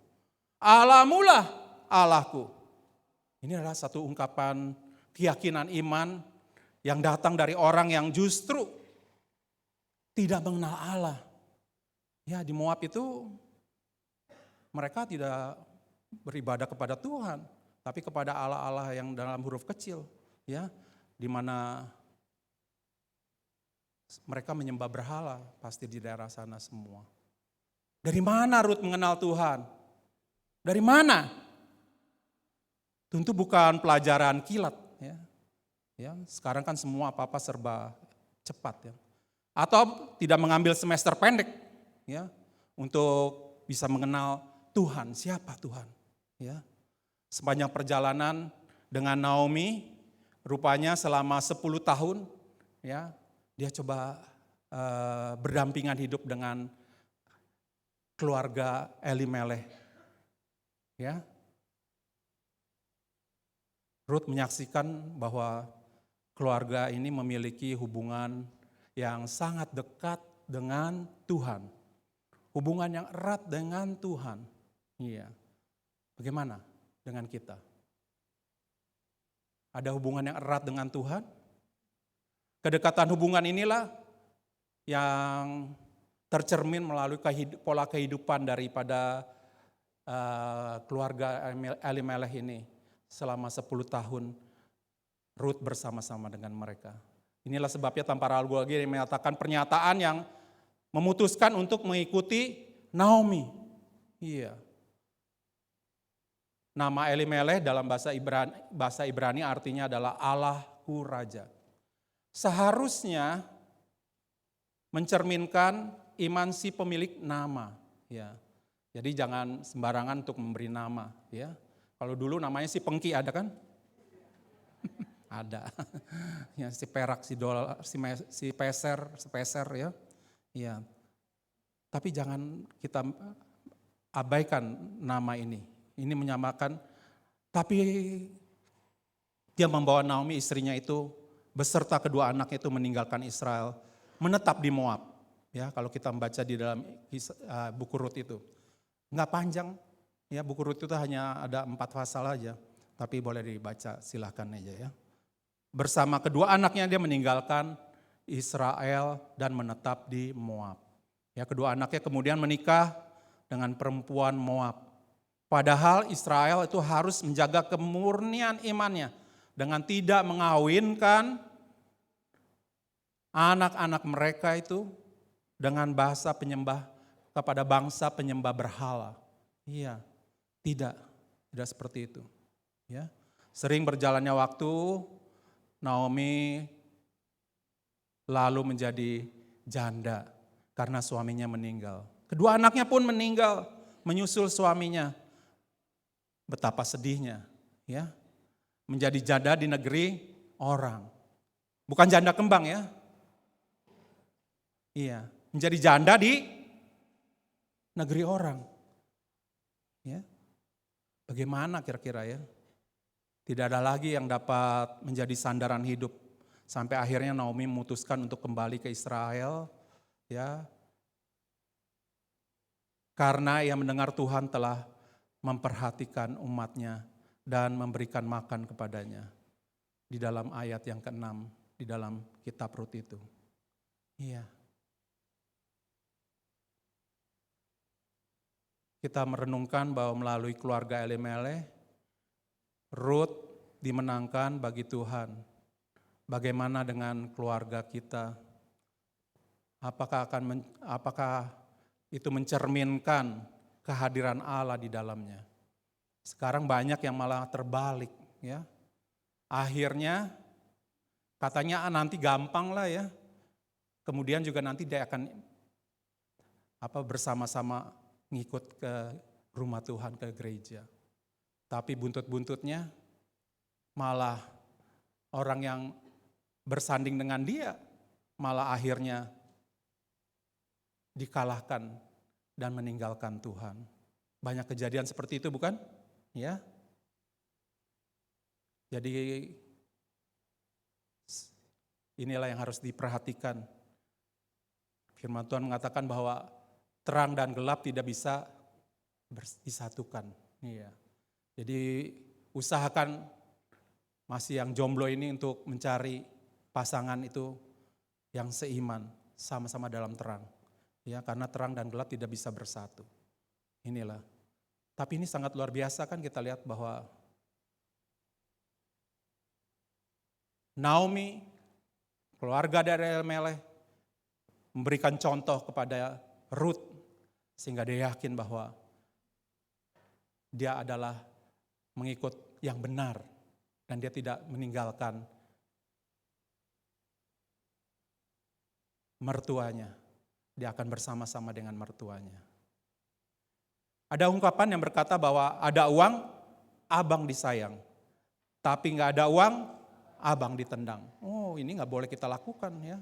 Allahmu lah Allahku. Ini adalah satu ungkapan keyakinan iman yang datang dari orang yang justru tidak mengenal Allah. Ya, di Moab itu mereka tidak beribadah kepada Tuhan, tapi kepada Allah-Allah yang dalam huruf kecil, ya, di mana mereka menyembah berhala pasti di daerah sana semua. Dari mana Ruth mengenal Tuhan? Dari mana? Tentu bukan pelajaran kilat, ya. Ya, sekarang kan semua apa-apa serba cepat ya. Atau tidak mengambil semester pendek ya untuk bisa mengenal Tuhan, siapa Tuhan, ya. Sepanjang perjalanan dengan Naomi, rupanya selama 10 tahun ya, dia coba berdampingan hidup dengan keluarga Elimelech. Ya. Ruth menyaksikan bahwa keluarga ini memiliki hubungan yang sangat dekat dengan Tuhan. Hubungan yang erat dengan Tuhan. Iya. Bagaimana dengan kita? Ada hubungan yang erat dengan Tuhan? Kedekatan hubungan inilah yang tercermin melalui pola kehidupan daripada keluarga Elimelech ini selama 10 tahun Ruth bersama-sama dengan mereka. Inilah sebabnya tanpa ragu lagi yang menyatakan pernyataan yang memutuskan untuk mengikuti Naomi. Iya. Nama Elimelech dalam bahasa Ibrani artinya adalah Allahku Raja. Seharusnya mencerminkan iman si pemilik nama, ya. Jadi jangan sembarangan untuk memberi nama, ya. Kalau dulu namanya si Pengki ada kan? Ada. Ya, si perak, si dolar, si peser ya. Iya. Tapi jangan kita abaikan nama ini. Ini menyamakan, tapi dia membawa Naomi istrinya itu beserta kedua anaknya itu meninggalkan Israel, menetap di Moab. Ya, kalau kita membaca di dalam buku Rut itu. Enggak panjang, ya buku Rut itu hanya ada 4 pasal aja, tapi boleh dibaca silahkan aja ya. Bersama kedua anaknya dia meninggalkan Israel dan menetap di Moab. Ya, kedua anaknya kemudian menikah dengan perempuan Moab. Padahal Israel itu harus menjaga kemurnian imannya dengan tidak mengawinkan anak-anak mereka itu dengan bahasa penyembah kepada bangsa penyembah berhala. Iya, tidak seperti itu. Ya, sering berjalannya waktu, Naomi lalu menjadi janda karena suaminya meninggal. Kedua anaknya pun meninggal, menyusul suaminya. Betapa sedihnya, ya. Menjadi janda di negeri orang. Bukan janda kembang ya. Iya, menjadi janda di negeri orang. Ya. Bagaimana kira-kira ya? Tidak ada lagi yang dapat menjadi sandaran hidup. Sampai akhirnya Naomi memutuskan untuk kembali ke Israel, ya. Karena ia mendengar Tuhan telah memperhatikan umatnya dan memberikan makan kepadanya. Di dalam ayat yang ke-6 di dalam kitab Rut itu. Iya. kita merenungkan bahwa melalui keluarga Elimelech, Ruth dimenangkan bagi Tuhan. Bagaimana dengan keluarga kita? Apakah itu mencerminkan kehadiran Allah di dalamnya? Sekarang banyak yang malah terbalik, ya. Akhirnya katanya nanti gampang lah ya. Kemudian juga nanti dia akan bersama-sama ngikut ke rumah Tuhan, ke gereja. Tapi buntut-buntutnya malah orang yang bersanding dengan dia malah akhirnya dikalahkan dan meninggalkan Tuhan. Banyak kejadian seperti itu bukan? Ya. Jadi inilah yang harus diperhatikan. Firman Tuhan mengatakan bahwa terang dan gelap tidak bisa disatukan. Iya. Jadi usahakan masih yang jomblo ini untuk mencari pasangan itu yang seiman, sama-sama dalam terang. Ya, karena terang dan gelap tidak bisa bersatu. Inilah. Tapi ini sangat luar biasa kan kita lihat bahwa Naomi, keluarga dari Elimelech, memberikan contoh kepada Ruth sehingga dia yakin bahwa dia adalah mengikut yang benar dan dia tidak meninggalkan mertuanya. Dia akan bersama-sama dengan mertuanya. Ada ungkapan yang berkata bahwa ada uang, abang disayang. Tapi nggak ada uang, abang ditendang. Oh, ini nggak boleh kita lakukan ya.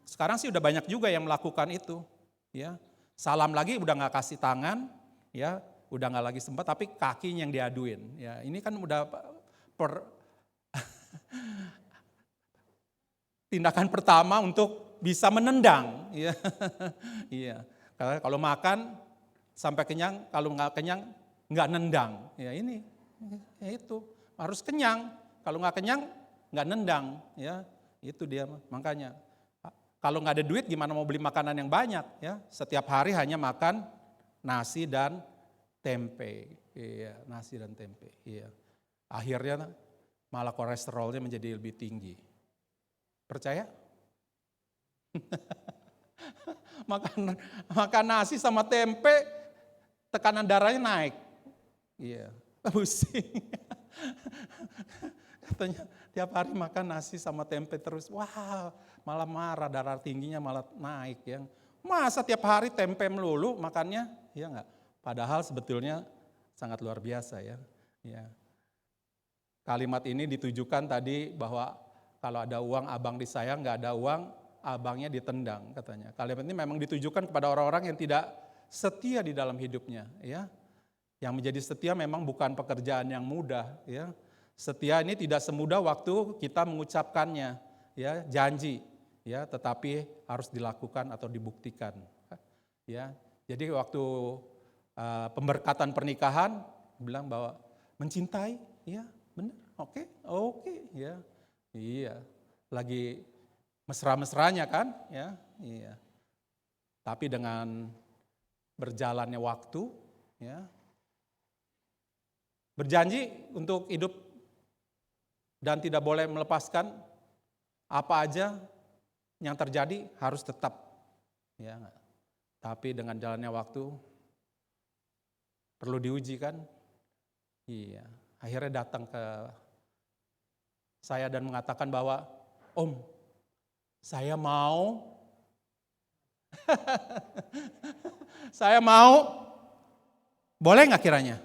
Sekarang sih udah banyak juga yang melakukan itu. Ya, salam lagi udah nggak kasih tangan, ya, udah nggak lagi sempat, tapi kakinya yang diaduin. Ya, ini kan udah tindakan pertama untuk bisa menendang. Ya, iya. Kalau makan sampai kenyang, kalau nggak kenyang nggak nendang. Ya ini, ya itu harus kenyang. Kalau nggak kenyang nggak nendang. Ya itu dia makanya. Kalau nggak ada duit gimana mau beli makanan yang banyak? Ya setiap hari hanya makan nasi dan tempe. Iya nasi dan tempe. Iya. Akhirnya malah kolesterolnya menjadi lebih tinggi. Percaya? makan nasi sama tempe, tekanan darahnya naik. Iya, pusing. Katanya tiap hari makan nasi sama tempe terus, wah malah marah, darah tingginya malah naik. Ya. Masa tiap hari tempe melulu makannya? Ya enggak. Padahal sebetulnya sangat luar biasa ya. Ya. Kalimat ini ditujukan tadi bahwa kalau ada uang abang disayang, nggak ada uang abangnya ditendang katanya. Kalimat ini memang ditujukan kepada orang-orang yang tidak setia di dalam hidupnya, ya. Yang menjadi setia memang bukan pekerjaan yang mudah, ya. Setia ini tidak semudah waktu kita mengucapkannya, ya, janji, ya, tetapi harus dilakukan atau dibuktikan, ya. Jadi waktu pemberkatan pernikahan bilang bahwa mencintai, ya, benar, oke, ya, iya, lagi mesra-mesranya kan, ya, iya. Tapi dengan berjalannya waktu, ya, berjanji untuk hidup dan tidak boleh melepaskan apa aja yang terjadi harus tetap, ya. Tapi dengan jalannya waktu perlu diuji kan, iya. Akhirnya datang ke saya dan mengatakan bahwa, Om, saya mau, boleh nggak kiranya?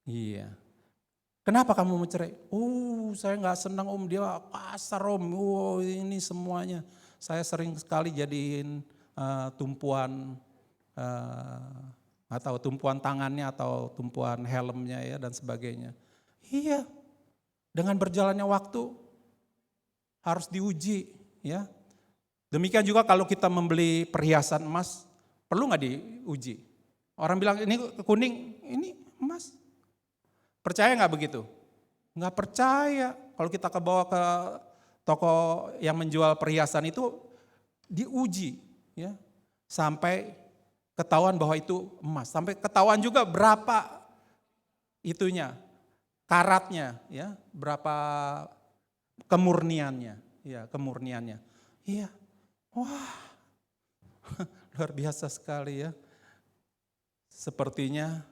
Iya. Kenapa kamu mau cerai? Saya nggak senang Om, dia kasar Om. Ini semuanya. Saya sering sekali jadiin tumpuan, atau tumpuan tangannya atau tumpuan helmnya ya dan sebagainya. Iya. Dengan berjalannya waktu harus diuji, ya. Demikian juga kalau kita membeli perhiasan emas, perlu nggak diuji? Orang bilang ini kuning, ini emas. Percaya nggak begitu? Nggak percaya. Kalau kita bawa ke toko yang menjual perhiasan itu diuji, ya, sampai ketahuan bahwa itu emas. Sampai ketahuan juga berapa itunya, karatnya, ya, berapa kemurniannya, ya, kemurniannya. Iya, wah, luar biasa sekali ya. Sepertinya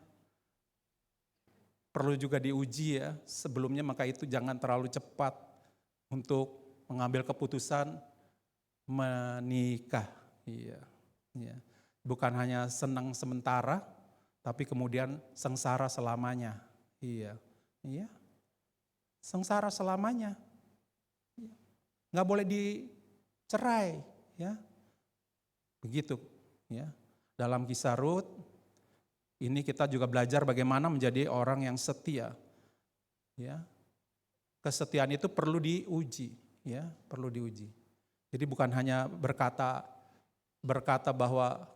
perlu juga diuji ya sebelumnya, maka itu jangan terlalu cepat untuk mengambil keputusan menikah. Iya, iya. Bukan hanya senang sementara, tapi kemudian sengsara selamanya. Iya, iya. Sengsara selamanya. Nggak boleh dicerai, ya. Begitu, ya. Dalam kisah Rut, ini kita juga belajar bagaimana menjadi orang yang setia. Ya. Kesetiaan itu perlu diuji, ya, perlu diuji. Jadi bukan hanya berkata bahwa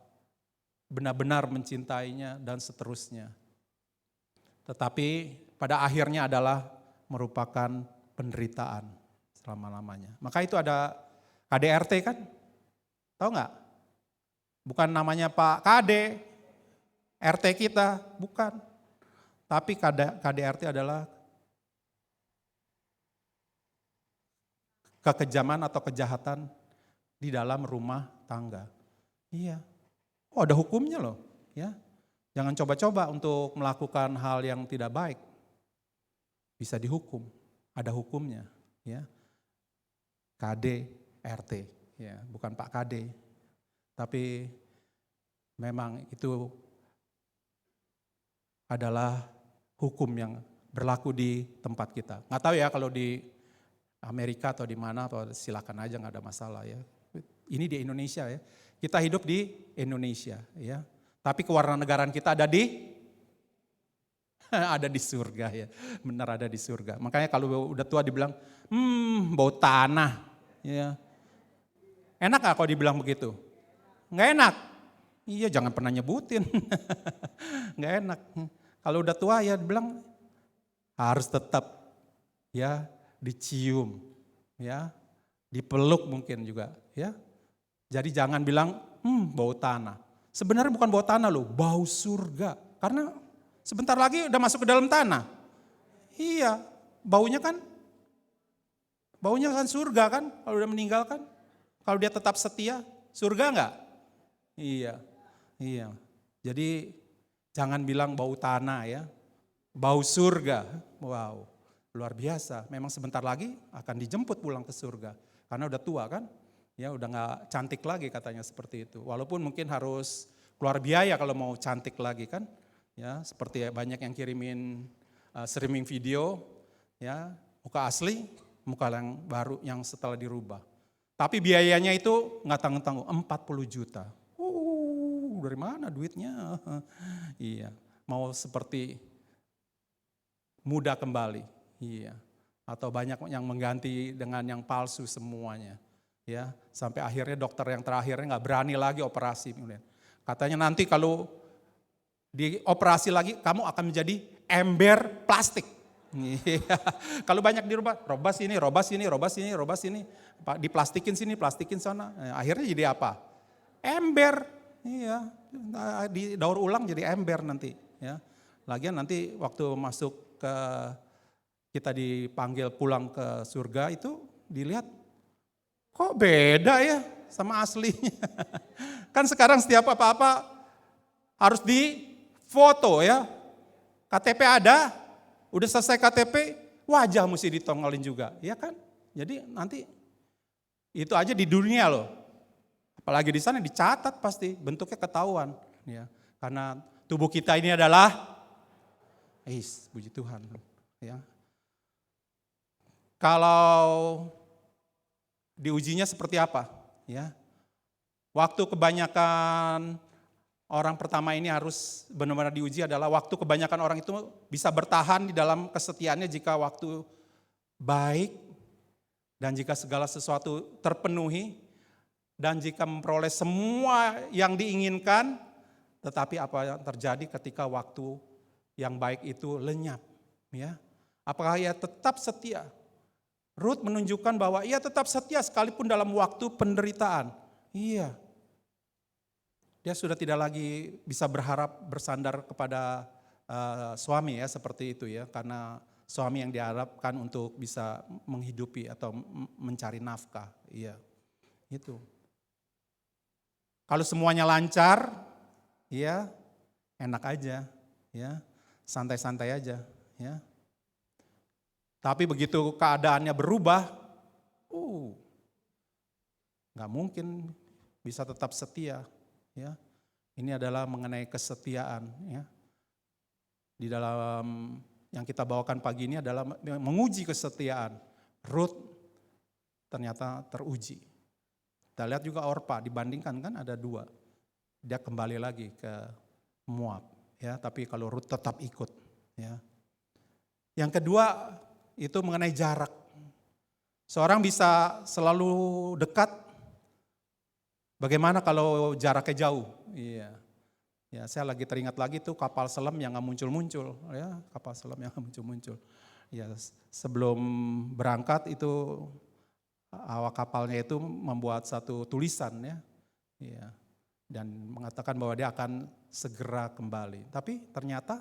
benar-benar mencintainya dan seterusnya. Tetapi pada akhirnya adalah merupakan penderitaan selama-lamanya. Maka itu ada KDRT kan? Tahu nggak? Bukan namanya Pak KD, RT kita, bukan. Tapi KDRT adalah kekejaman atau kejahatan di dalam rumah tangga. Iya. Oh, ada hukumnya loh, ya. Jangan coba-coba untuk melakukan hal yang tidak baik. Bisa dihukum, ada hukumnya, ya. KDRT, ya, bukan Pak KD. Tapi memang itu adalah hukum yang berlaku di tempat kita. Nggak tahu ya kalau di Amerika atau di mana, atau silakan aja, nggak ada masalah ya. Ini di Indonesia ya. Kita hidup di Indonesia ya. Tapi kewarganegaraan kita ada di ada di surga ya. Benar ada di surga. Makanya kalau udah tua dibilang, bau tanah ya. Enak gak kalau dibilang begitu? Nggak enak. Iya, jangan pernah nyebutin. Nggak enak. Kalau udah tua ya dibilang harus tetap ya dicium, ya, dipeluk mungkin juga, ya. Jadi jangan bilang bau tanah. Sebenarnya bukan bau tanah loh, bau surga. Karena sebentar lagi udah masuk ke dalam tanah. Iya, baunya kan surga kan, kalau udah meninggal kan. Kalau dia tetap setia, surga enggak? Iya, iya. Jadi jangan bilang bau tanah ya, bau surga. Wow, luar biasa. Memang sebentar lagi akan dijemput pulang ke surga. Karena udah tua kan, ya udah gak cantik lagi katanya seperti itu. Walaupun mungkin harus keluar biaya kalau mau cantik lagi kan. Ya, seperti banyak yang kirimin streaming video, ya, muka asli, muka yang baru yang setelah dirubah. Tapi biayanya itu nggak tanggung-tanggung, 40 juta. Dari mana duitnya? Iya, mau seperti muda kembali. Iya, atau banyak yang mengganti dengan yang palsu semuanya. Ya, sampai akhirnya dokter yang terakhirnya nggak berani lagi operasi. Katanya nanti kalau dioperasi lagi kamu akan menjadi ember plastik. Kalau banyak dirubah, robas ini, diplastikin sini, plastikin sana. Akhirnya jadi apa? Ember. Iya, didaur ulang jadi ember nanti. Ya, lagian nanti waktu masuk ke kita dipanggil pulang ke surga itu dilihat kok beda ya sama aslinya. Kan sekarang setiap apa-apa harus difoto ya. KTP ada, udah selesai KTP, wajah mesti ditongolin juga, ya kan? Jadi nanti itu aja di dunia loh. Apalagi di sana dicatat pasti, bentuknya ketahuan, ya. Karena tubuh kita ini adalah, puji Tuhan, ya. Kalau diujinya seperti apa, ya? Waktu kebanyakan orang pertama ini harus benar-benar diuji adalah waktu kebanyakan orang itu bisa bertahan di dalam kesetiaannya jika waktu baik dan jika segala sesuatu terpenuhi dan jika memperoleh semua yang diinginkan, tetapi apa yang terjadi ketika waktu yang baik itu lenyap, ya? Apakah ia tetap setia? Rut menunjukkan bahwa ia tetap setia sekalipun dalam waktu penderitaan. Iya. dia sudah tidak lagi bisa berharap bersandar kepada suami ya seperti itu ya, karena suami yang diharapkan untuk bisa menghidupi atau mencari nafkah. Iya, itu. Kalau semuanya lancar, ya enak aja, ya santai-santai aja, ya. Tapi begitu keadaannya berubah, nggak mungkin bisa tetap setia, ya. Ini adalah mengenai kesetiaan, ya. Di dalam yang kita bawakan pagi ini adalah menguji kesetiaan. Ruth ternyata teruji. Kita lihat juga Orpa, dibandingkan kan ada 2. Dia kembali lagi ke Moab, ya. Tapi kalau Ruth tetap ikut, ya. Yang kedua itu mengenai jarak. Seorang bisa selalu dekat. Bagaimana kalau jaraknya jauh? Iya. Ya, saya lagi teringat lagi tuh kapal selam yang nggak muncul-muncul, ya, kapal selam yang nggak muncul-muncul. Ya, sebelum berangkat itu awak kapalnya itu membuat satu tulisan, ya, ya, dan mengatakan bahwa dia akan segera kembali. Tapi ternyata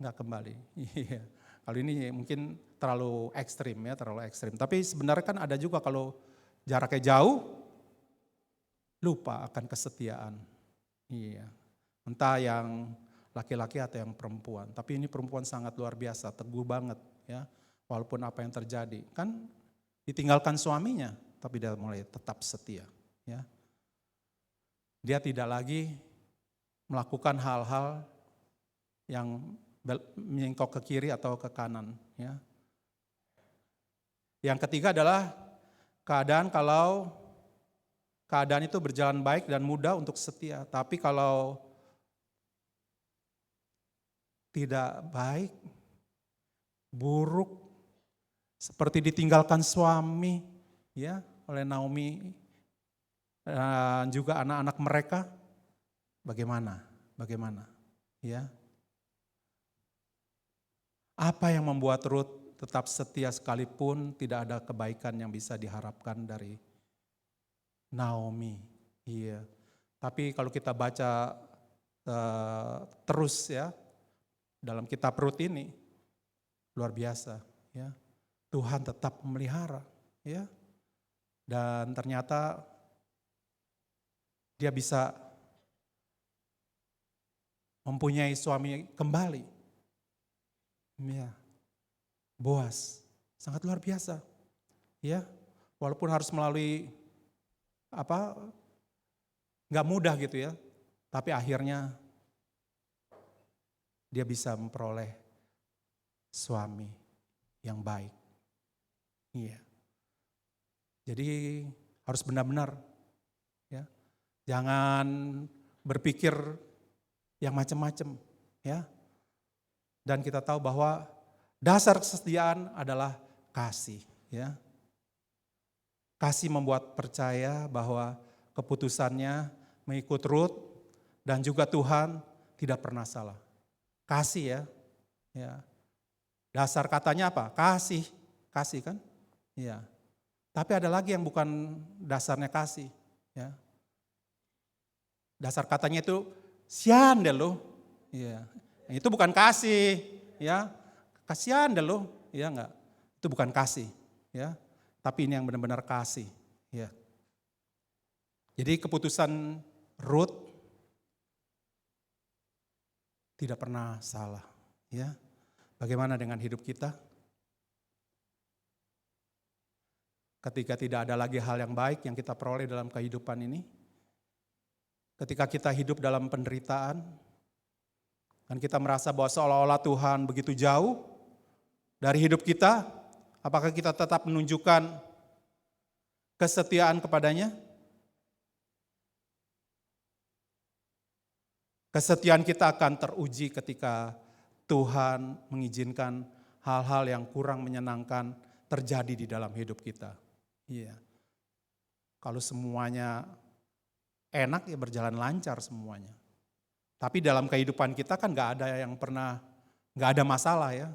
nggak kembali. Iya. Kalau ini mungkin terlalu ekstrim, ya, terlalu ekstrim. Tapi sebenarnya kan ada juga kalau jaraknya jauh, lupa akan kesetiaan. Iya. Entah yang laki-laki atau yang perempuan. Tapi ini perempuan sangat luar biasa, teguh banget, ya. Walaupun apa yang terjadi, kan ditinggalkan suaminya, tapi dia mulai tetap setia, ya. Dia tidak lagi melakukan hal-hal yang menyingkok ke kiri atau ke kanan, ya. Yang ketiga adalah keadaan kalau keadaan itu berjalan baik dan mudah untuk setia, tapi kalau tidak baik, buruk, seperti ditinggalkan suami, ya, oleh Naomi dan juga anak-anak mereka, bagaimana? Ya. Apa yang membuat Ruth tetap setia sekalipun tidak ada kebaikan yang bisa diharapkan dari Naomi? Iya. Tapi kalau kita baca terus, ya, dalam kitab Rut ini luar biasa, ya. Tuhan tetap memelihara, ya. Dan ternyata dia bisa mempunyai suami kembali. Ya. Boaz sangat luar biasa. Ya. Walaupun harus melalui nggak mudah gitu, ya. Tapi akhirnya dia bisa memperoleh suami yang baik. Iya. Jadi harus benar-benar, ya. Jangan berpikir yang macam-macam, ya. Dan kita tahu bahwa dasar kesetiaan adalah kasih, ya. Kasih membuat percaya bahwa keputusannya mengikut Ruth dan juga Tuhan tidak pernah salah. Kasih, ya. Dasar katanya apa? Kasih kan? Iya. Tapi ada lagi yang bukan dasarnya kasih, ya. Dasar katanya itu sian deh lo, iya. Itu bukan kasih, ya. Kasihan deh lo, ya enggak. Itu bukan kasih, ya. Tapi ini yang benar-benar kasih, ya. Jadi keputusan Ruth tidak pernah salah, ya. Bagaimana dengan hidup kita? Ketika tidak ada lagi hal yang baik yang kita peroleh dalam kehidupan ini, ketika kita hidup dalam penderitaan, dan kita merasa bahwa seolah-olah Tuhan begitu jauh dari hidup kita, apakah kita tetap menunjukkan kesetiaan kepadanya? Kesetiaan kita akan teruji ketika Tuhan mengizinkan hal-hal yang kurang menyenangkan terjadi di dalam hidup kita. Iya. Kalau semuanya enak, ya berjalan lancar semuanya. Tapi dalam kehidupan kita kan gak ada yang pernah, gak ada masalah, ya.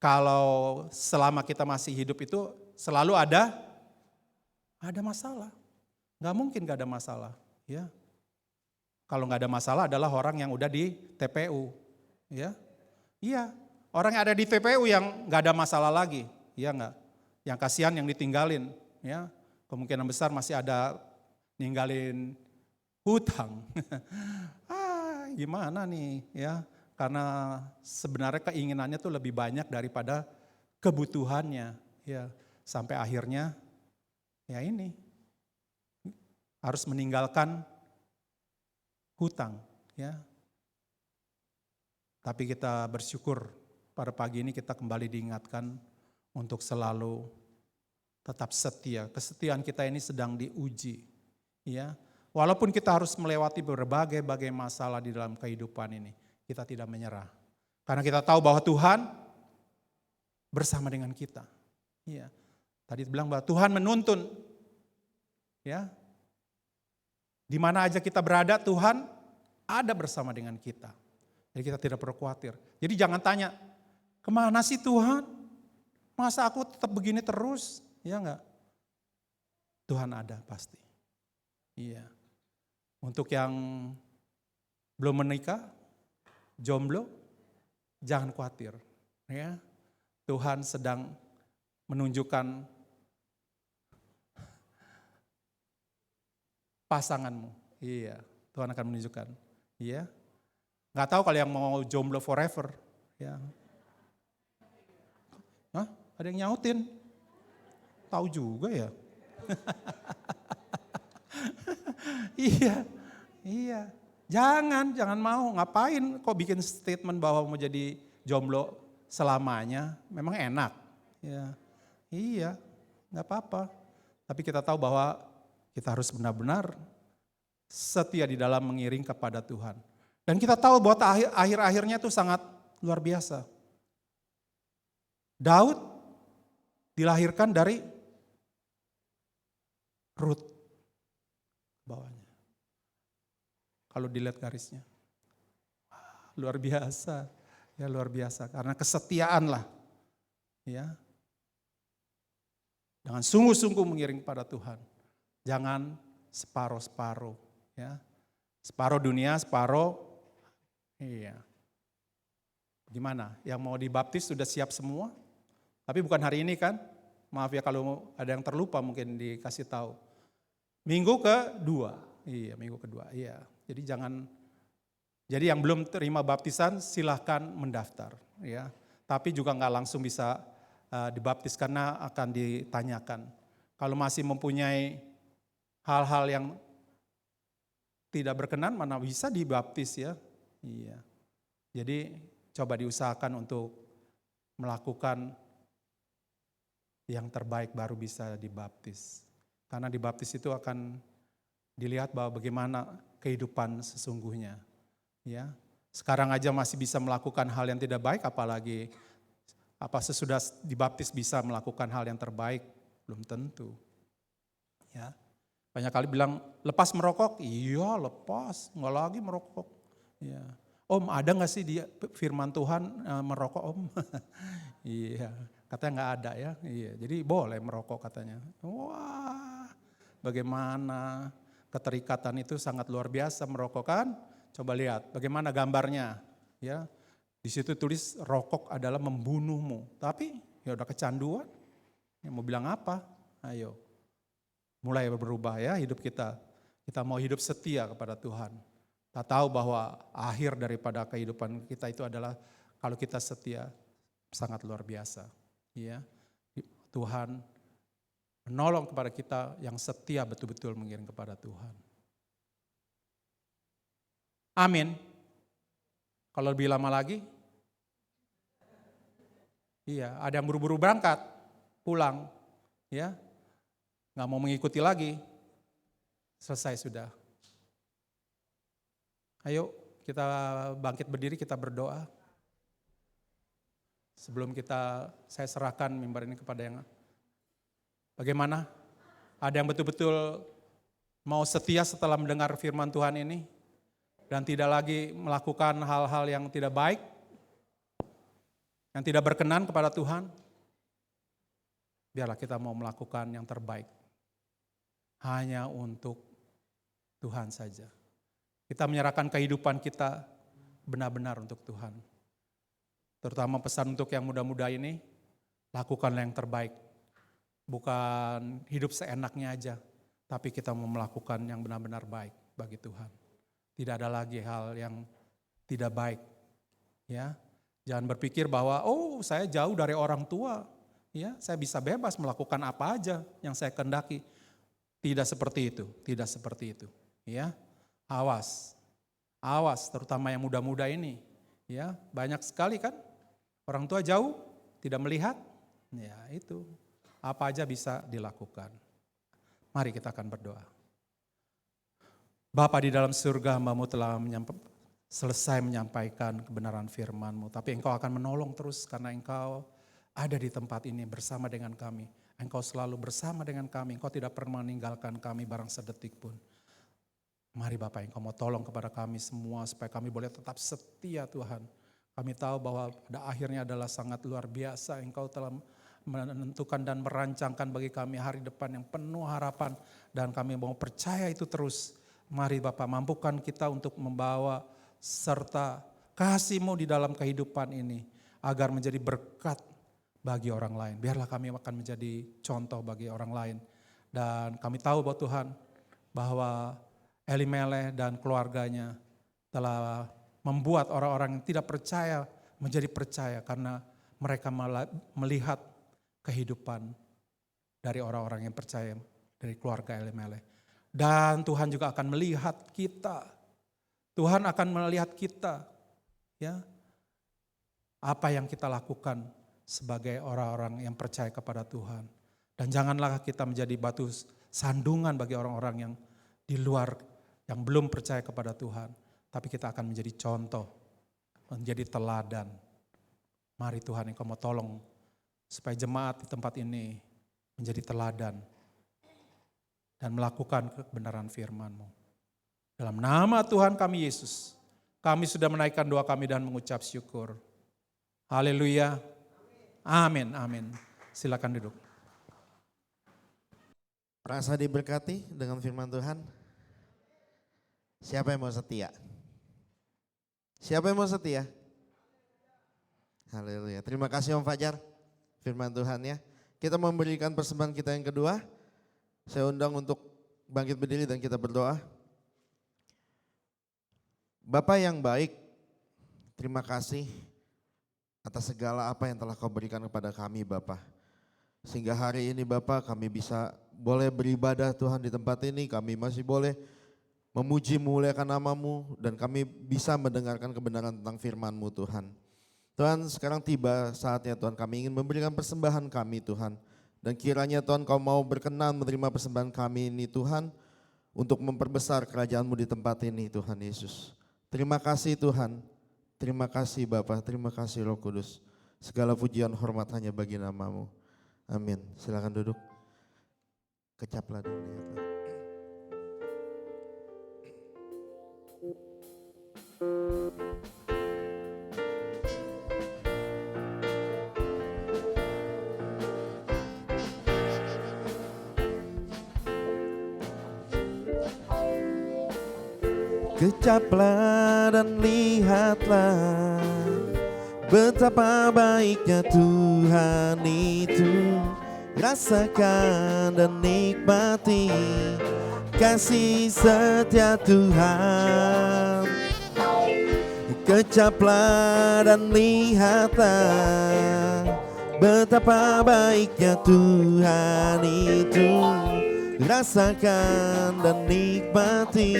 Kalau selama kita masih hidup itu selalu ada masalah. Gak mungkin gak ada masalah, ya. kalau nggak ada masalah adalah orang yang udah di TPU. Ya, iya, orang yang ada di TPU yang nggak ada masalah lagi, iya nggak? Yang kasihan yang ditinggalin, ya kemungkinan besar masih ada ninggalin hutang. Gimana nih, ya? Karena sebenarnya keinginannya tuh lebih banyak daripada kebutuhannya, ya. Sampai akhirnya, ya ini harus meninggalkan hutang, ya. Tapi kita bersyukur pada pagi ini kita kembali diingatkan untuk selalu tetap setia. Kesetiaan kita ini sedang diuji, ya. Walaupun kita harus melewati berbagai masalah di dalam kehidupan ini, kita tidak menyerah. Karena kita tahu bahwa Tuhan bersama dengan kita. Ya. Tadi bilang bahwa Tuhan menuntun. Ya. Di mana aja kita berada, Tuhan ada bersama dengan kita. Jadi kita tidak perlu khawatir. Jadi jangan tanya, kemana sih Tuhan? Masa aku tetap begini terus? Ya enggak? Tuhan ada pasti. Iya. Untuk yang belum menikah, jomblo, jangan khawatir. Ya, Tuhan sedang menunjukkan pasanganmu. Iya, Tuhan akan menunjukkan. Iya, nggak tahu kalau yang mau jomblo forever. Ya, hah? Ada yang nyautin? Tahu juga ya. Iya. Jangan mau. Ngapain kok bikin statement bahwa mau jadi jomblo selamanya? Memang enak. Ya. Iya, nggak apa-apa. Tapi kita tahu bahwa kita harus benar-benar setia di dalam mengiring kepada Tuhan. Dan kita tahu bahwa akhir-akhirnya itu sangat luar biasa. Daud dilahirkan dari Rut bawahnya. Kalau dilihat garisnya. Luar biasa. Ya luar biasa. Karena kesetiaan lah. Ya. Dengan sungguh-sungguh mengiring kepada Tuhan. Jangan separuh-separuh. Ya. Separuh dunia, separuh. Iya. Gimana? Yang mau dibaptis sudah siap semua? Tapi bukan hari ini kan? Maaf ya kalau ada yang terlupa mungkin dikasih tahu. Minggu kedua. Iya, minggu kedua. Iya. Jadi yang belum terima baptisan silahkan mendaftar, ya. Tapi juga nggak langsung bisa dibaptis karena akan ditanyakan. Kalau masih mempunyai hal-hal yang tidak berkenan, mana bisa dibaptis ya. Iya. Jadi coba diusahakan untuk melakukan yang terbaik baru bisa dibaptis. Karena dibaptis itu akan dilihat bahwa bagaimana kehidupan sesungguhnya. Ya, sekarang aja masih bisa melakukan hal yang tidak baik, apalagi sesudah dibaptis bisa melakukan hal yang terbaik, belum tentu. Ya, banyak kali bilang lepas merokok, iya lepas, nggak lagi merokok. Ya, Om ada nggak sih dia firman Tuhan merokok Om? Iya, katanya nggak ada ya. Iya, jadi boleh merokok katanya. Wah, bagaimana? Keterikatan itu sangat luar biasa merokok kan? Coba lihat bagaimana gambarnya, ya. Di situ tulis rokok adalah membunuhmu. Tapi ya udah kecanduan. Ya mau bilang apa? Ayo. Mulai berubah ya hidup kita. Kita mau hidup setia kepada Tuhan. Kita tahu bahwa akhir daripada kehidupan kita itu adalah kalau kita setia sangat luar biasa. Ya. Tuhan menolong kepada kita yang setia betul-betul mengiring kepada Tuhan. Amin. Kalau lebih lama lagi, iya, ada yang buru-buru berangkat, pulang, ya, nggak mau mengikuti lagi, selesai sudah. Ayo kita bangkit berdiri, kita berdoa. Sebelum saya serahkan mimbar ini kepada yang bagaimana? Ada yang betul-betul mau setia setelah mendengar firman Tuhan ini dan tidak lagi melakukan hal-hal yang tidak baik, yang tidak berkenan kepada Tuhan? Biarlah kita mau melakukan yang terbaik hanya untuk Tuhan saja. Kita menyerahkan kehidupan kita benar-benar untuk Tuhan. Terutama pesan untuk yang muda-muda ini, lakukanlah yang terbaik. Bukan hidup seenaknya aja, tapi kita mau melakukan yang benar-benar baik bagi Tuhan. Tidak ada lagi hal yang tidak baik. Ya, jangan berpikir bahwa saya jauh dari orang tua, ya, saya bisa bebas melakukan apa aja yang saya kehendaki. Tidak seperti itu, tidak seperti itu. Ya, awas, terutama yang muda-muda ini. Ya, banyak sekali kan orang tua jauh, tidak melihat. Ya, itu apa aja bisa dilakukan. Mari kita akan berdoa. Bapa di dalam surga, Hamba-Mu telah selesai menyampaikan kebenaran firman-Mu, tapi Engkau akan menolong terus karena Engkau ada di tempat ini bersama dengan kami. Engkau selalu bersama dengan kami, Engkau tidak pernah meninggalkan kami barang sedetik pun. Mari Bapak, Engkau mau tolong kepada kami semua supaya kami boleh tetap setia Tuhan. Kami tahu bahwa pada akhirnya adalah sangat luar biasa. Engkau telah menentukan dan merancangkan bagi kami hari depan yang penuh harapan. Dan kami mau percaya itu terus. Mari Bapak, mampukan kita untuk membawa serta kasih-Mu di dalam kehidupan ini. Agar menjadi berkat bagi orang lain. Biarlah kami akan menjadi contoh bagi orang lain. Dan kami tahu bahwa Tuhan, bahwa Elimelech dan keluarganya telah membuat orang-orang yang tidak percaya menjadi percaya karena mereka melihat kehidupan dari orang-orang yang percaya dari keluarga Elimelech. Dan Tuhan juga akan melihat kita. Tuhan akan melihat kita, ya, apa yang kita lakukan sebagai orang-orang yang percaya kepada Tuhan. Dan janganlah kita menjadi batu sandungan bagi orang-orang yang di luar, yang belum percaya kepada Tuhan. Tapi kita akan menjadi contoh, menjadi teladan. Mari Tuhan, Engkau mau tolong supaya jemaat di tempat ini menjadi teladan dan melakukan kebenaran firman-Mu. Dalam nama Tuhan kami Yesus, kami sudah menaikkan doa kami dan mengucap syukur. Haleluya. Amin, amin. Silakan duduk. Merasa diberkati dengan firman Tuhan? Siapa yang mau setia? Siapa yang mau setia? Haleluya. Terima kasih Om Fajar, firman Tuhan ya. Kita memberikan persembahan kita yang kedua. Saya undang untuk bangkit berdiri dan kita berdoa. Bapa yang baik, terima kasih atas segala apa yang telah Kau berikan kepada kami Bapa. Sehingga hari ini Bapa kami bisa boleh beribadah Tuhan di tempat ini, kami masih boleh memuji memuliakan nama-Mu dan kami bisa mendengarkan kebenaran tentang firman-Mu Tuhan. Tuhan, sekarang tiba saatnya Tuhan, kami ingin memberikan persembahan kami Tuhan. Dan kiranya Tuhan Kau mau berkenan menerima persembahan kami ini Tuhan, untuk memperbesar kerajaan-Mu di tempat ini Tuhan Yesus. Terima kasih Tuhan, terima kasih Bapa, terima kasih Roh Kudus. Segala pujian hormat hanya bagi nama-Mu. Amin. Silakan duduk. Kecaplah dulu, lihatlah. Kecaplah dan lihatlah betapa baiknya Tuhan itu. Rasakan dan nikmati kasih setia Tuhan. Kecaplah dan lihatlah betapa baiknya Tuhan itu. Rasakan dan nikmati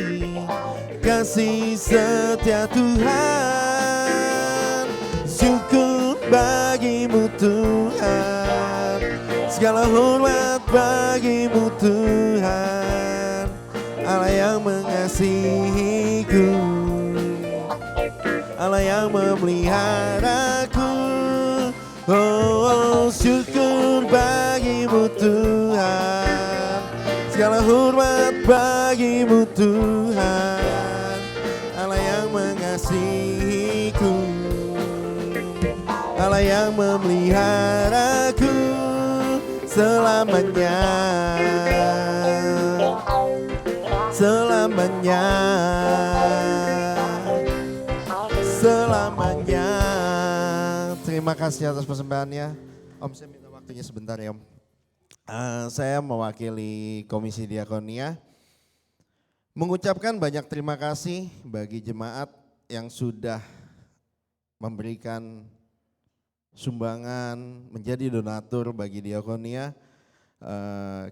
kasih setia Tuhan. Syukur bagimu Tuhan, segala hormat bagimu Tuhan, Allah yang mengasihiku, Allah yang memeliharaku. Oh, syukur bagimu Tuhan, segala hormat bagimu Tuhan, Allah yang mengasihiku, Allah yang memeliharaku selamanya, selamanya. kasih atas persembahannya. Om, saya minta waktunya sebentar ya Om. Saya mewakili Komisi Diakonia mengucapkan banyak terima kasih bagi jemaat yang sudah memberikan sumbangan, menjadi donatur bagi Diakonia.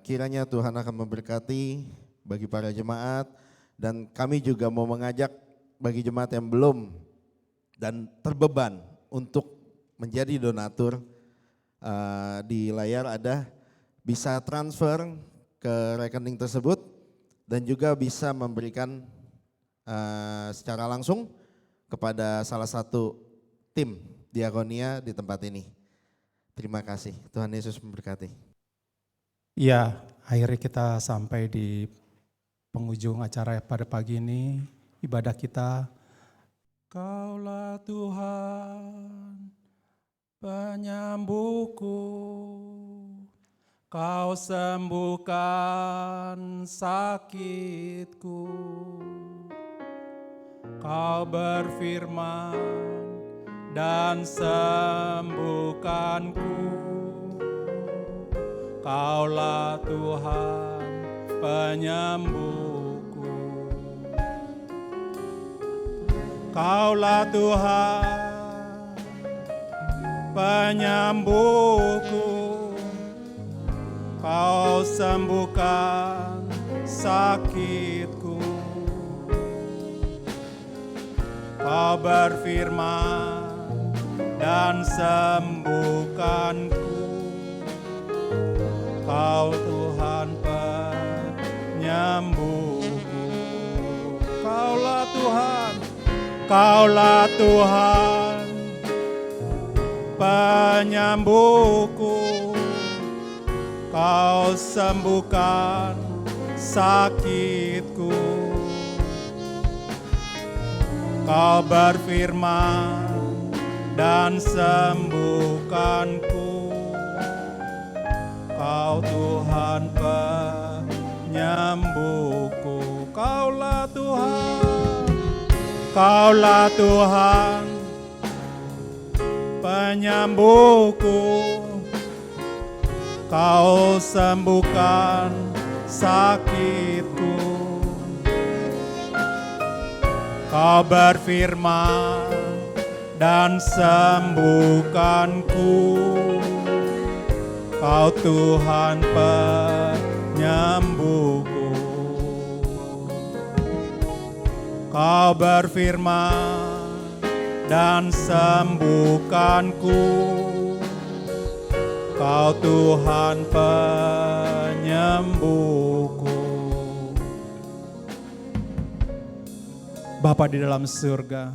Kiranya Tuhan akan memberkati bagi para jemaat, dan kami juga mau mengajak bagi jemaat yang belum dan terbeban untuk menjadi donatur. Di layar ada, bisa transfer ke rekening tersebut dan juga bisa memberikan secara langsung kepada salah satu tim Diakonia di tempat ini. Terima kasih, Tuhan Yesus memberkati. Ya, akhirnya kita sampai di penghujung acara pada pagi ini, ibadah kita. Kaulah Tuhan, penyembuhku, Kau sembuhkan sakitku, Kau berfirman dan sembuhkanku. Kaulah Tuhan penyembuhku. Kaulah Tuhan penyembuhku, Kau sembuhkan sakitku. Kau berfirman dan sembuhkanku. Kau Tuhan penyembuhku. Kaulah Tuhan, Kaulah Tuhan penyembuhku. Kau sembuhkan sakitku. Kau berfirman dan sembuhkanku. Kau Tuhan penyembuhku. Kaulah Tuhan, Kaulah Tuhan penyembuhku. Kau sembuhkan sakitku. Kau berfirman dan sembuhkanku. Kau Tuhan penyembuhku. Kau berfirman dan sembuhkanku. Kau Tuhan penyembuhku. Bapa di dalam surga,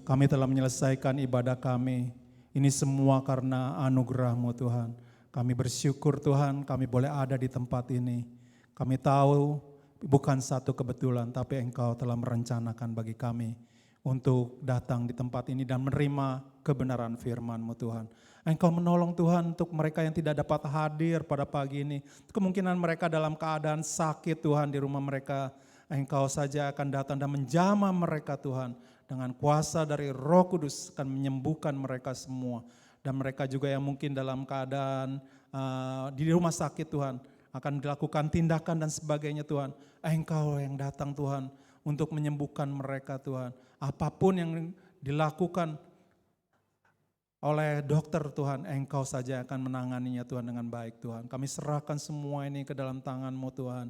kami telah menyelesaikan ibadah kami. Ini semua karena anugerah-Mu Tuhan. Kami bersyukur Tuhan, kami boleh ada di tempat ini. Kami tahu bukan satu kebetulan, tapi Engkau telah merencanakan bagi kami untuk datang di tempat ini dan menerima kebenaran firman-Mu Tuhan. Engkau menolong Tuhan untuk mereka yang tidak dapat hadir pada pagi ini. Kemungkinan mereka dalam keadaan sakit Tuhan di rumah mereka. Engkau saja akan datang dan menjamah mereka Tuhan. Dengan kuasa dari Roh Kudus akan menyembuhkan mereka semua. Dan mereka juga yang mungkin dalam keadaan di rumah sakit Tuhan. Akan dilakukan tindakan dan sebagainya Tuhan. Engkau yang datang Tuhan untuk menyembuhkan mereka Tuhan. Apapun yang dilakukan oleh dokter Tuhan, Engkau saja akan menanganinya Tuhan dengan baik Tuhan. Kami serahkan semua ini ke dalam tangan-Mu Tuhan.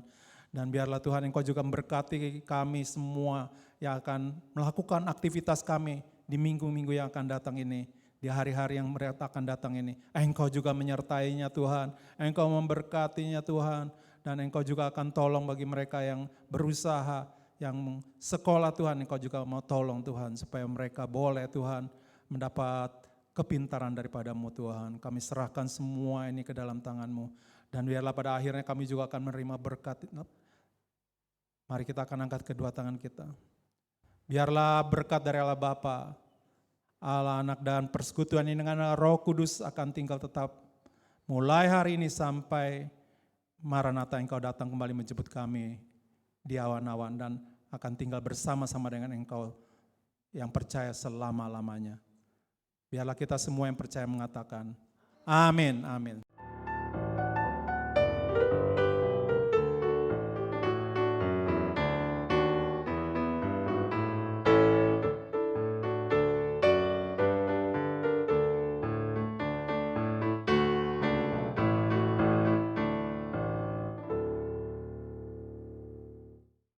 Dan biarlah Tuhan Engkau juga memberkati kami semua yang akan melakukan aktivitas kami di minggu-minggu yang akan datang ini. Di hari-hari yang mereka akan datang ini. Engkau juga menyertainya Tuhan. Engkau memberkatinya Tuhan. Dan Engkau juga akan tolong bagi mereka yang berusaha, yang sekolah Tuhan. Engkau juga mau tolong Tuhan supaya mereka boleh Tuhan mendapat kepintaran daripada-Mu Tuhan. Kami serahkan semua ini ke dalam tangan-Mu. Dan biarlah pada akhirnya kami juga akan menerima berkat. Mari kita akan angkat kedua tangan kita. Biarlah berkat dari Allah Bapa, Allah Anak dan persekutuan ini dengan Roh Kudus akan tinggal tetap mulai hari ini sampai Maranatha Engkau datang kembali menjemput kami di awan-awan dan akan tinggal bersama-sama dengan Engkau yang percaya selama-lamanya. Biarlah kita semua yang percaya mengatakan, amin, amin.